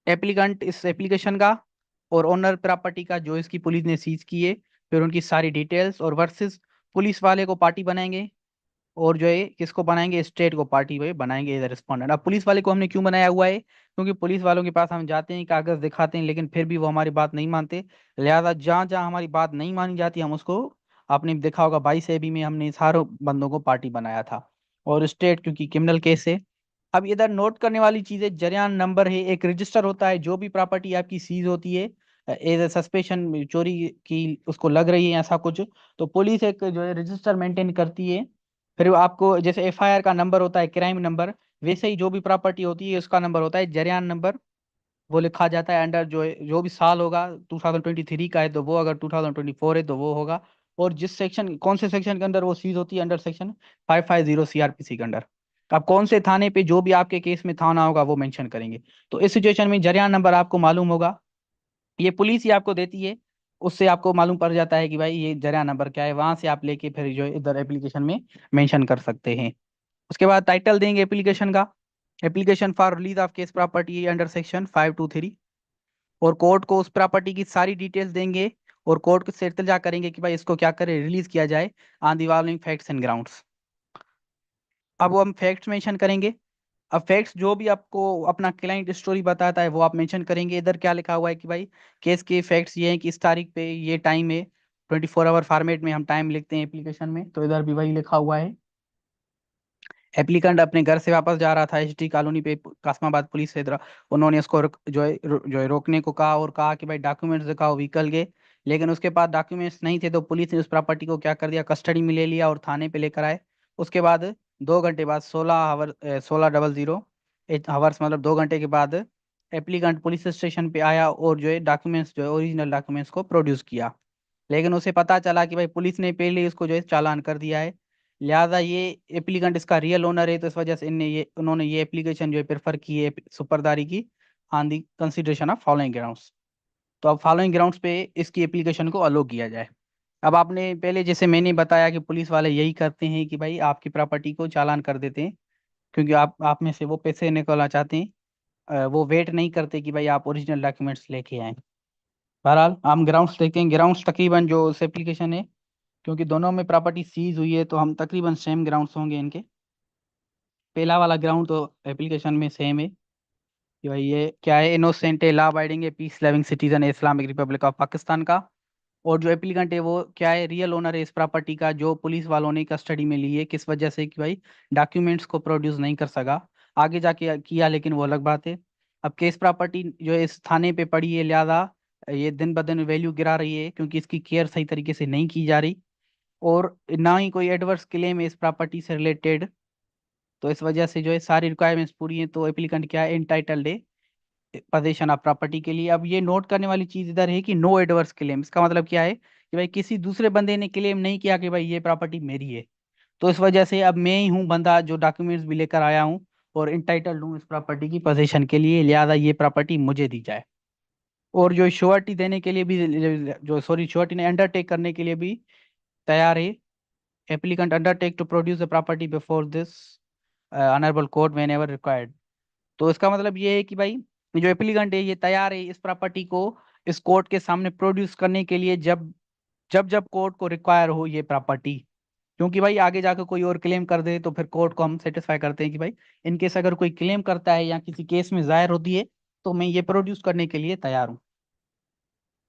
एप्लीकेंट इस एप्लीकेशन का और ओनर प्रॉपर्टी का जो इसकी पुलिस ने सीज की है, फिर उनकी सारी डिटेल्स और वर्सेस पुलिस वाले को पार्टी बनाएंगे, और जो है किसको बनाएंगे, स्टेट को पार्टी में बनाएंगे एज रिस्पॉन्डेंट। अब पुलिस वाले को हमने क्यों बनाया हुआ है, क्योंकि पुलिस वालों के पास हम जाते हैं कागज दिखाते हैं लेकिन फिर भी वो हमारी बात नहीं मानते। लिहाजा जहाँ जहाँ हमारी बात नहीं मानी जाती हम उसको, आपने देखा होगा 22 AB में हमने सारों बंदों को पार्टी बनाया था। और स्टेट क्योंकि क्रिमिनल केस है। अब इधर नोट करने वाली चीजें, जरियान नंबर है, एक रजिस्टर होता है जो भी प्रॉपर्टी आपकी सीज होती है एज ए सस्पेशन चोरी की उसको लग रही है ऐसा कुछ, तो पुलिस एक जो है रजिस्टर मेंटेन करती है। फिर वो आपको जैसे एफआईआर का नंबर होता है क्राइम नंबर, वैसे ही जो भी प्रॉपर्टी होती है उसका नंबर होता है जरियान नंबर। वो लिखा जाता है अंडर जो भी साल होगा, 2023 का है तो वो, अगर 2024 है तो वो होगा। और जिस सेक्शन कौन से सेक्शन के अंदर वो सीज होती है, अंडर सेक्शन 550 सीआरपीसी के अंडर। अब कौन से थाने पे जो भी आपके केस में थाना होगा वो मेंशन करेंगे। तो इस सिचुएशन में जरियान नंबर आपको मालूम होगा, ये पुलिस ही आपको देती है। उससे आपको मालूम पड़ जाता है कि भाई ये जरिया नंबर क्या है, वहां से आप लेके फिर जो है इधर एप्लीकेशन में मेंशन कर सकते हैं। उसके बाद टाइटल देंगे एप्लीकेशन का, application for release of case property under section 523। और कोर्ट को उस प्रॉपर्टी की सारी डिटेल्स देंगे, और कोर्ट से इल्तिजा करेंगे कि भाई इसको क्या करे, रिलीज किया जाए on the following facts and grounds. अब वो हम फैक्ट्स मेंशन करेंगे। अब फैक्ट्स जो भी आपको अपना क्लाइंट स्टोरी बताता है वो आप मेंशन करेंगे। इधर क्या लिखा हुआ है कि भाई केस के फैक्ट्स ये हैं कि इस तारीख पे ये टाइम है, 24 आवर फॉर्मेट में हम टाइम लिखते हैं एप्लीकेशन में, तो इधर भी वही लिखा हुआ है। एप्लीकेंट अपने घर से वापस जा रहा था एचडी कॉलोनी पे, कासमाबाद पुलिस से उन्होंने उसको जो है रोकने को कहा, और कहा कि भाई डॉक्यूमेंट्स दिखाओ व्हीकल के। लेकिन उसके पास डॉक्यूमेंट्स नहीं थे, तो पुलिस ने उस प्रॉपर्टी को क्या कर दिया, कस्टडी में ले लिया और थाने पे लेकर आए। उसके बाद 2 घंटे बाद 16 आवर 1600 8 आवर्स मतलब 2 घंटे के बाद एप्लीकेंट पुलिस स्टेशन पे आया और जो है डॉक्यूमेंट्स जो है ओरिजिनल डॉक्यूमेंट्स को प्रोड्यूस किया। लेकिन उसे पता चला कि भाई पुलिस ने पहले ही इसको जो है चालान कर दिया है, लिहाजा ये एप्लीकेंट इसका रियल ओनर है, तो इस वजह से उन्होंने ये एप्लीकेशन जो है प्रेफर की है सुपरदारी की on the consideration of following grounds. तो अब फॉलोइंग ग्राउंड्स पे इसकी एप्लीकेशन को अलो किया जाए। अब आपने पहले जैसे मैंने बताया कि पुलिस वाले यही करते हैं कि भाई आपकी प्रॉपर्टी को चालान कर देते हैं, क्योंकि आप में से वो पैसे निकालना चाहते हैं। वो वेट नहीं करते कि भाई आप ओरिजिनल डॉक्यूमेंट्स लेके आए। बहरहाल हम ग्राउंड्स देखते हैं, ग्राउंड्स तकरीबन जो उस एप्लीकेशन है, क्योंकि दोनों में प्रॉपर्टी सीज हुई है तो हम तकरीबन सेम ग्राउंड्स होंगे इनके। पहला वाला ग्राउंड तो एप्लीकेशन में सेम है कि भाई ये क्या है, इनोसेंट है, लॉ अबाइडिंग है, पीस लविंग सिटीजन है इस्लामिक रिपब्लिक ऑफ पाकिस्तान का। और जो एप्लीकेंट है वो क्या है, रियल ओनर है इस प्रॉपर्टी का, जो पुलिस वालों ने कस्टडी में ली है, किस वजह से कि भाई डॉक्यूमेंट्स को प्रोड्यूस नहीं कर सका, आगे जाके किया लेकिन वो अलग बात है। अब केस प्रॉपर्टी जो है इस थाने पे पड़ी है, लिहाजा ये दिन ब दिन वैल्यू गिरा रही है क्योंकि इसकी केयर सही तरीके से नहीं की जा रही, और ना ही कोई एडवर्स क्लेम है इस प्रॉपर्टी से रिलेटेड। तो इस वजह से जो है सारी रिक्वायरमेंट्स पूरी हैं, तो एप्लीकेंट क्या है, इंटाइटल्ड है पोजीशन ऑफ प्रॉपर्टी के लिए। अब ये नोट करने वाली चीज इधर है कि नो एडवर्स क्लेम, इसका मतलब क्या है कि भाई किसी दूसरे बंदे ने क्लेम नहीं किया कि भाई ये प्रॉपर्टी मेरी है। तो इस वजह से अब मैं ही हूँ बंदा जो डॉक्यूमेंट्स भी लेकर आया हूँ और इंटाइटल्ड हूँ इस प्रॉपर्टी की पोजीशन के लिए, लिहाजा ये प्रॉपर्टी मुझे दी जाए। और जो श्योरिटी देने के लिए भी, जो सॉरी श्योरिटी ने अंडरटेक करने के लिए भी तैयार है। Applicant undertake to produce the property before this honourable court whenever required. तो इसका मतलब ये है कि भाई ये जो एप्लीकेंट है ये तैयार है इस प्रॉपर्टी को इस कोर्ट के सामने प्रोड्यूस करने के लिए, जब जब जब कोर्ट को रिक्वायर हो ये प्रॉपर्टी। क्योंकि भाई आगे जाकर कोई और क्लेम कर दे तो फिर कोर्ट को हम सेटिस्फाई करते हैं कि भाई इनकेस अगर कोई क्लेम करता है या किसी केस में जाहिर होती है तो मैं ये प्रोड्यूस करने के लिए तैयार हूँ।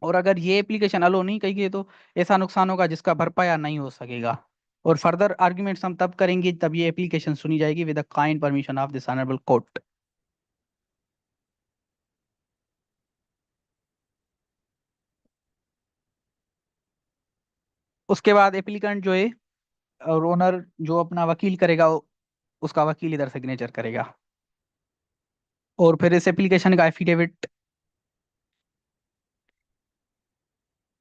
और अगर ये एप्लीकेशन अलो नहीं कही गई तो ऐसा नुकसान होगा जिसका भरपाया नहीं हो सकेगा। और फर्दर आर्ग्यूमेंट्स हम तब करेंगे तब ये एप्लीकेशन सुनी जाएगी with the kind permission of this honourable court. उसके बाद एप्लीकेंट जो है और ओनर जो अपना वकील करेगा उसका वकील इधर सिग्नेचर करेगा। और फिर इस एप्लीकेशन का एफिडेविट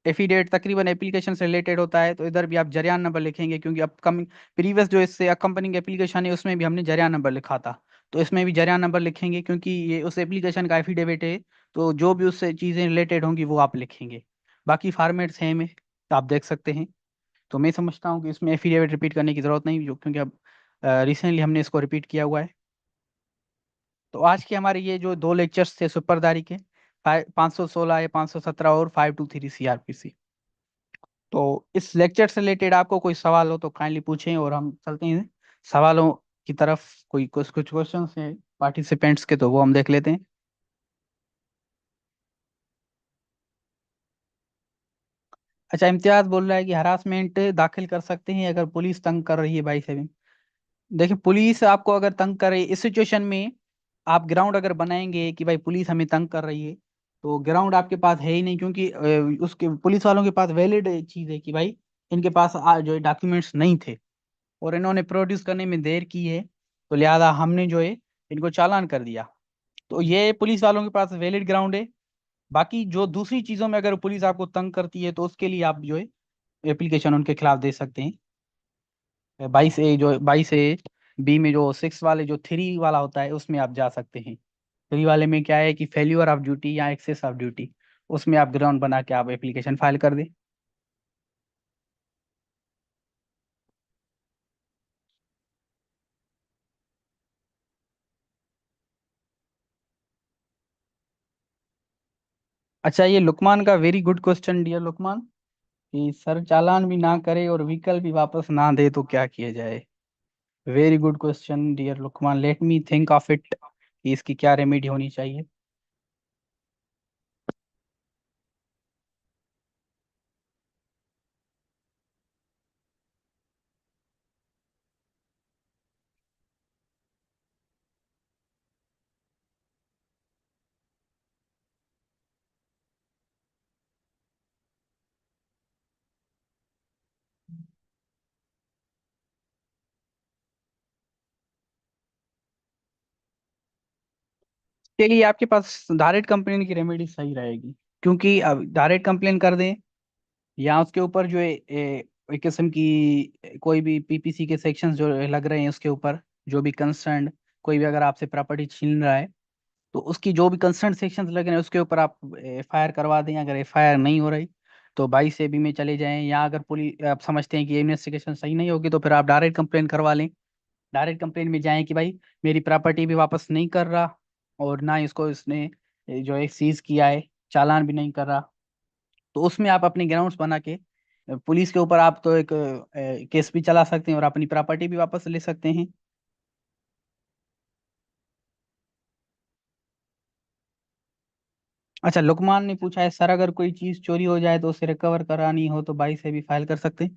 एफिडेविट तकरीबन एप्लीकेशन से रिलेटेड होता है, तो इधर भी आप जरियान नंबर लिखेंगे क्योंकि अपकमिंग प्रीवियस जो इससे अकम्पनिंग एप्लीकेशन है उसमें भी हमने जरियान नंबर लिखा था। तो इसमें भी जरियान नंबर लिखेंगे क्योंकि ये उस एप्लीकेशन का एफिडेविट है। तो जो भी उससे चीज़ें रिलेटेड होंगी वो आप लिखेंगे। बाकी फॉर्मेट सेम है, तो आप देख सकते हैं। तो मैं समझता हूँ कि इसमें एफिडेविट रिपीट करने की ज़रूरत नहीं, जो क्योंकि अब रिसेंटली हमने इसको रिपीट किया हुआ है। तो आज के हमारे ये जो दो लेक्चर्स थे सुपरदारी के 516 या 517 और 523 सीआरपीसी। तो इस लेक्चर से रिलेटेड आपको कोई सवाल हो तो काइंडली पूछें और हम चलते हैं सवालों की तरफ। कोई कुछ कुछ क्वेश्चन हैं पार्टिसिपेंट्स के तो वो हम देख लेते हैं। अच्छा, इम्तियाज बोल रहा है कि हरासमेंट दाखिल कर सकते हैं अगर पुलिस तंग कर रही है बाई सेवन। देखिए, पुलिस आपको अगर तंग करे इस सिचुएशन में आप ग्राउंड अगर बनाएंगे कि भाई पुलिस हमें तंग कर रही है, तो ग्राउंड आपके पास है ही नहीं क्योंकि उसके पुलिस वालों के पास वैलिड चीज है कि भाई इनके पास जो डॉक्यूमेंट्स नहीं थे और इन्होंने प्रोड्यूस करने में देर की है, तो लिहाजा हमने जो है इनको चालान कर दिया। तो ये पुलिस वालों के पास वैलिड ग्राउंड है। बाकी जो दूसरी चीजों में अगर पुलिस आपको तंग करती है तो उसके लिए आप जो है एप्लीकेशन उनके खिलाफ दे सकते हैं। 22A जो 22A B में जो 6 वाले जो 3 वाला होता है उसमें आप जा सकते हैं। 3 वाले में क्या है कि फेल्यूर ऑफ ड्यूटी या एक्सेस ऑफ ड्यूटी, उसमें आप ग्राउंड बना के आप एप्लीकेशन फाइल कर दें। अच्छा, ये लुकमान का very good question dear Luqman, कि सर चालान भी ना करे और व्हीकल भी वापस ना दे तो क्या किया जाए। Very good question dear Luqman, let me think of it कि इसकी क्या रेमेडी होनी चाहिए। के लिए आपके पास डायरेक्ट कंप्लेन की रेमेडी सही रहेगी, क्योंकि अब डायरेक्ट कंप्लेन कर दें या उसके ऊपर जो है एक किस्म की कोई भी पीपीसी के सेक्शंस जो लग रहे हैं उसके ऊपर, जो भी कंसर्न कोई भी अगर आपसे प्रॉपर्टी छीन रहा है तो उसकी जो भी कंसर्न सेक्शंस लग रहे हैं उसके ऊपर आप एफआईआर करवा दें। अगर एफआईआर नहीं हो रही तो 22 AB में चले जाएं, या अगर पुलिस आप समझते हैं कि इन्वेस्टिगेशन सही नहीं होगी तो फिर आप डायरेक्ट कंप्लेन करवा लें। डायरेक्ट कंप्लेन में जाएं कि भाई मेरी प्रॉपर्टी भी वापस नहीं कर रहा और ना इसको इसने जो है सीज किया है, चालान भी नहीं कर रहा। तो उसमें आप अपने ग्राउंड्स बना के पुलिस के ऊपर आप तो एक केस भी चला सकते हैं और अपनी प्रॉपर्टी भी वापस ले सकते हैं। अच्छा, लुकमान ने पूछा है सर अगर कोई चीज चोरी हो जाए तो उसे रिकवर करानी हो तो 22 से भी फाइल कर सकते हैं।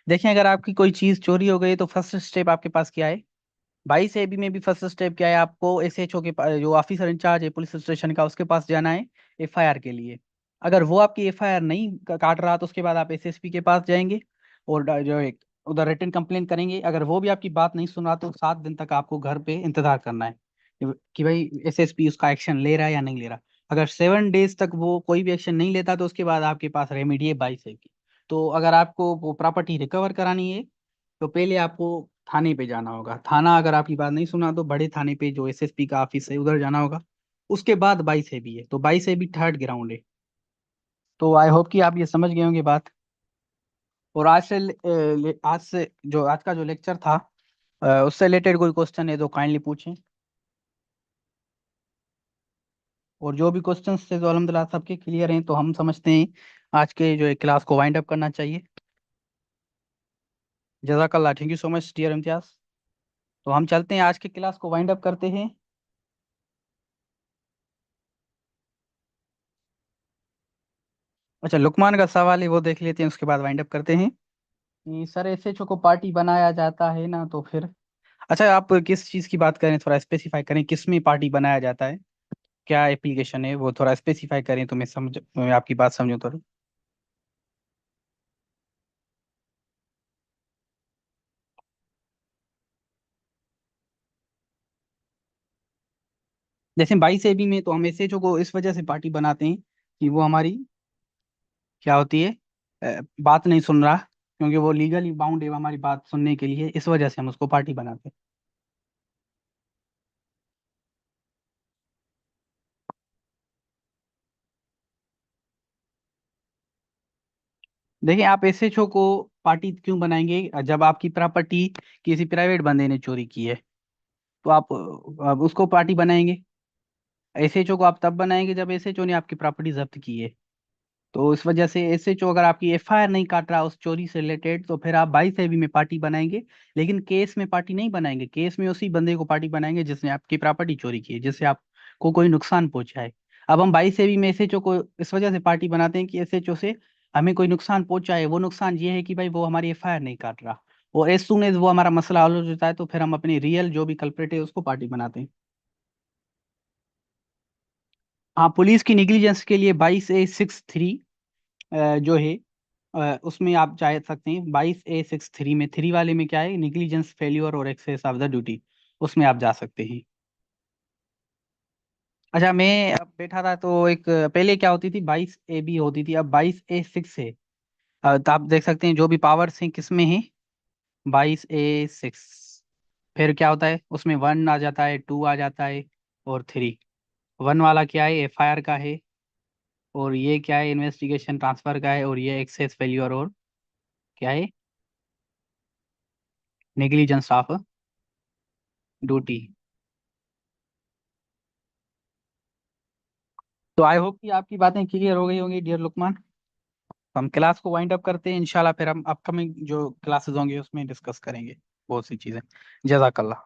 देखिए, अगर आपकी कोई चीज चोरी हो गई तो फर्स्ट स्टेप आपके पास क्या है। 22 AB में भी फर्स्ट स्टेप क्या है, आपको एसएचओ के पास जो ऑफिसर इंचार्ज है पुलिस स्टेशन का उसके पास जाना है एफआईआर के लिए। अगर वो आपकी एफआईआर नहीं काट रहा तो उसके बाद आप एसएसपी के पास जाएंगे और जो है उधर रिटन कंप्लेन करेंगे। अगर वो भी आपकी बात नहीं सुना तो 7 दिन तक आपको घर पे इंतजार करना है कि भाई एसएसपी उसका एक्शन ले रहा है या नहीं ले रहा। अगर 7 डेज तक वो कोई भी एक्शन नहीं लेता तो उसके बाद आपके पास रेमेडी है 22 की। तो अगर आपको वो प्रॉपर्टी रिकवर करानी है तो पहले आपको थाने पे जाना होगा। थाना अगर आपकी बात नहीं सुना तो बड़े थाने पे जो एसएसपी का ऑफिस है उधर जाना होगा। उसके बाद 22 AB है, तो 22 AB थर्ड ग्राउंड है। तो आई होप कि आप ये समझ गए होंगे बात। और आज से जो आज का जो लेक्चर था उससे रिलेटेड कोई क्वेश्चन है तो काइंडली पूछें। और जो भी क्वेश्चंस थे तो अलहमदिल्ला सबके क्लियर हैं, तो हम समझते हैं आज के जो क्लास को वाइंड अप करना चाहिए। जजाकल्ला, thank you so much dear Imtiaz. तो हम चलते हैं, आज की क्लास को वाइंड अप करते हैं। अच्छा, लुकमान का सवाल है वो देख लेते हैं, उसके बाद वाइंड अप करते हैं कि सर एसएचओ को पार्टी बनाया जाता है ना, तो फिर अच्छा आप किस चीज़ की बात करें, थोड़ा स्पेसिफाई करें किस में पार्टी बनाया जाता है, क्या एप्लीकेशन है वो थोड़ा स्पेसिफाई करें तो मैं आपकी बात समझूं थोड़ा। जैसे 22 AB में तो हम एसएचओ को इस वजह से पार्टी बनाते हैं कि वो हमारी क्या होती है, बात नहीं सुन रहा, क्योंकि वो लीगली बाउंड है हमारी बात सुनने के लिए, इस वजह से हम उसको पार्टी बनाते हैं। देखिए आप एसएचओ को पार्टी क्यों बनाएंगे, जब आपकी प्रॉपर्टी किसी प्राइवेट बंदे ने चोरी की है तो आप अब उसको पार्टी बनाएंगे। एसएचओ को आप तब बनाएंगे जब एसएचओ ने आपकी प्रॉपर्टी जब्त की है। तो इस वजह से एसएचओ अगर आपकी एफआईआर नहीं काट रहा उस चोरी से रिलेटेड तो फिर आप 22 AB में पार्टी बनाएंगे। लेकिन केस में पार्टी नहीं बनाएंगे, केस में उसी बंदे को पार्टी बनाएंगे जिसने आपकी प्रॉपर्टी चोरी की है, जिससे आपको कोई नुकसान पहुंचा है। अब हम 22 AB में एसएचओ को इस वजह से पार्टी बनाते हैं कि एसएचओ से हमें कोई नुकसान पहुंचा है, वो नुकसान ये है कि भाई वो हमारी एफआईआर नहीं काट रहा। और एज सुन एज वो हमारा मसला हल हो जाता है तो फिर हम अपनी रियल जो भी कल्प्रिट है उसको पार्टी बनाते हैं। हाँ, पुलिस की निगलिजेंस के लिए 22A63 जो है उसमें आप जा सकते हैं। 22A63 में, थ्री वाले में क्या है, निगलिजेंस फेल्यूर और एक्सेस ऑफ द ड्यूटी, उसमें आप जा सकते हैं। अच्छा, मैं अब बैठा था तो एक पहले क्या होती थी, 22AB होती थी, अब 22A6 है। तो आप देख सकते हैं जो भी पावर्स हैं किस में है, 22A6। फिर क्या होता है उसमें 1 आ जाता है, 2 आ जाता है और 3। 1 वाला क्या है, एफआईआर का है। और ये क्या है, इन्वेस्टिगेशन ट्रांसफर का है। और ये एक्सेस फेल्यूर और क्या है, नेग्लिजेंस ऑफ ड्यूटी। तो आई होप कि आपकी बातें क्लियर हो गई होंगी डियर लुकमान। तो हम क्लास को वाइंड अप करते हैं इंशाल्लाह, फिर हम अपकमिंग जो क्लासेस होंगे उसमें डिस्कस करेंगे बहुत सी चीज़ें। जज़ाकल्लाह।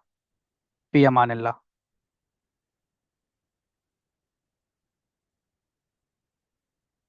फी अमान अल्लाह।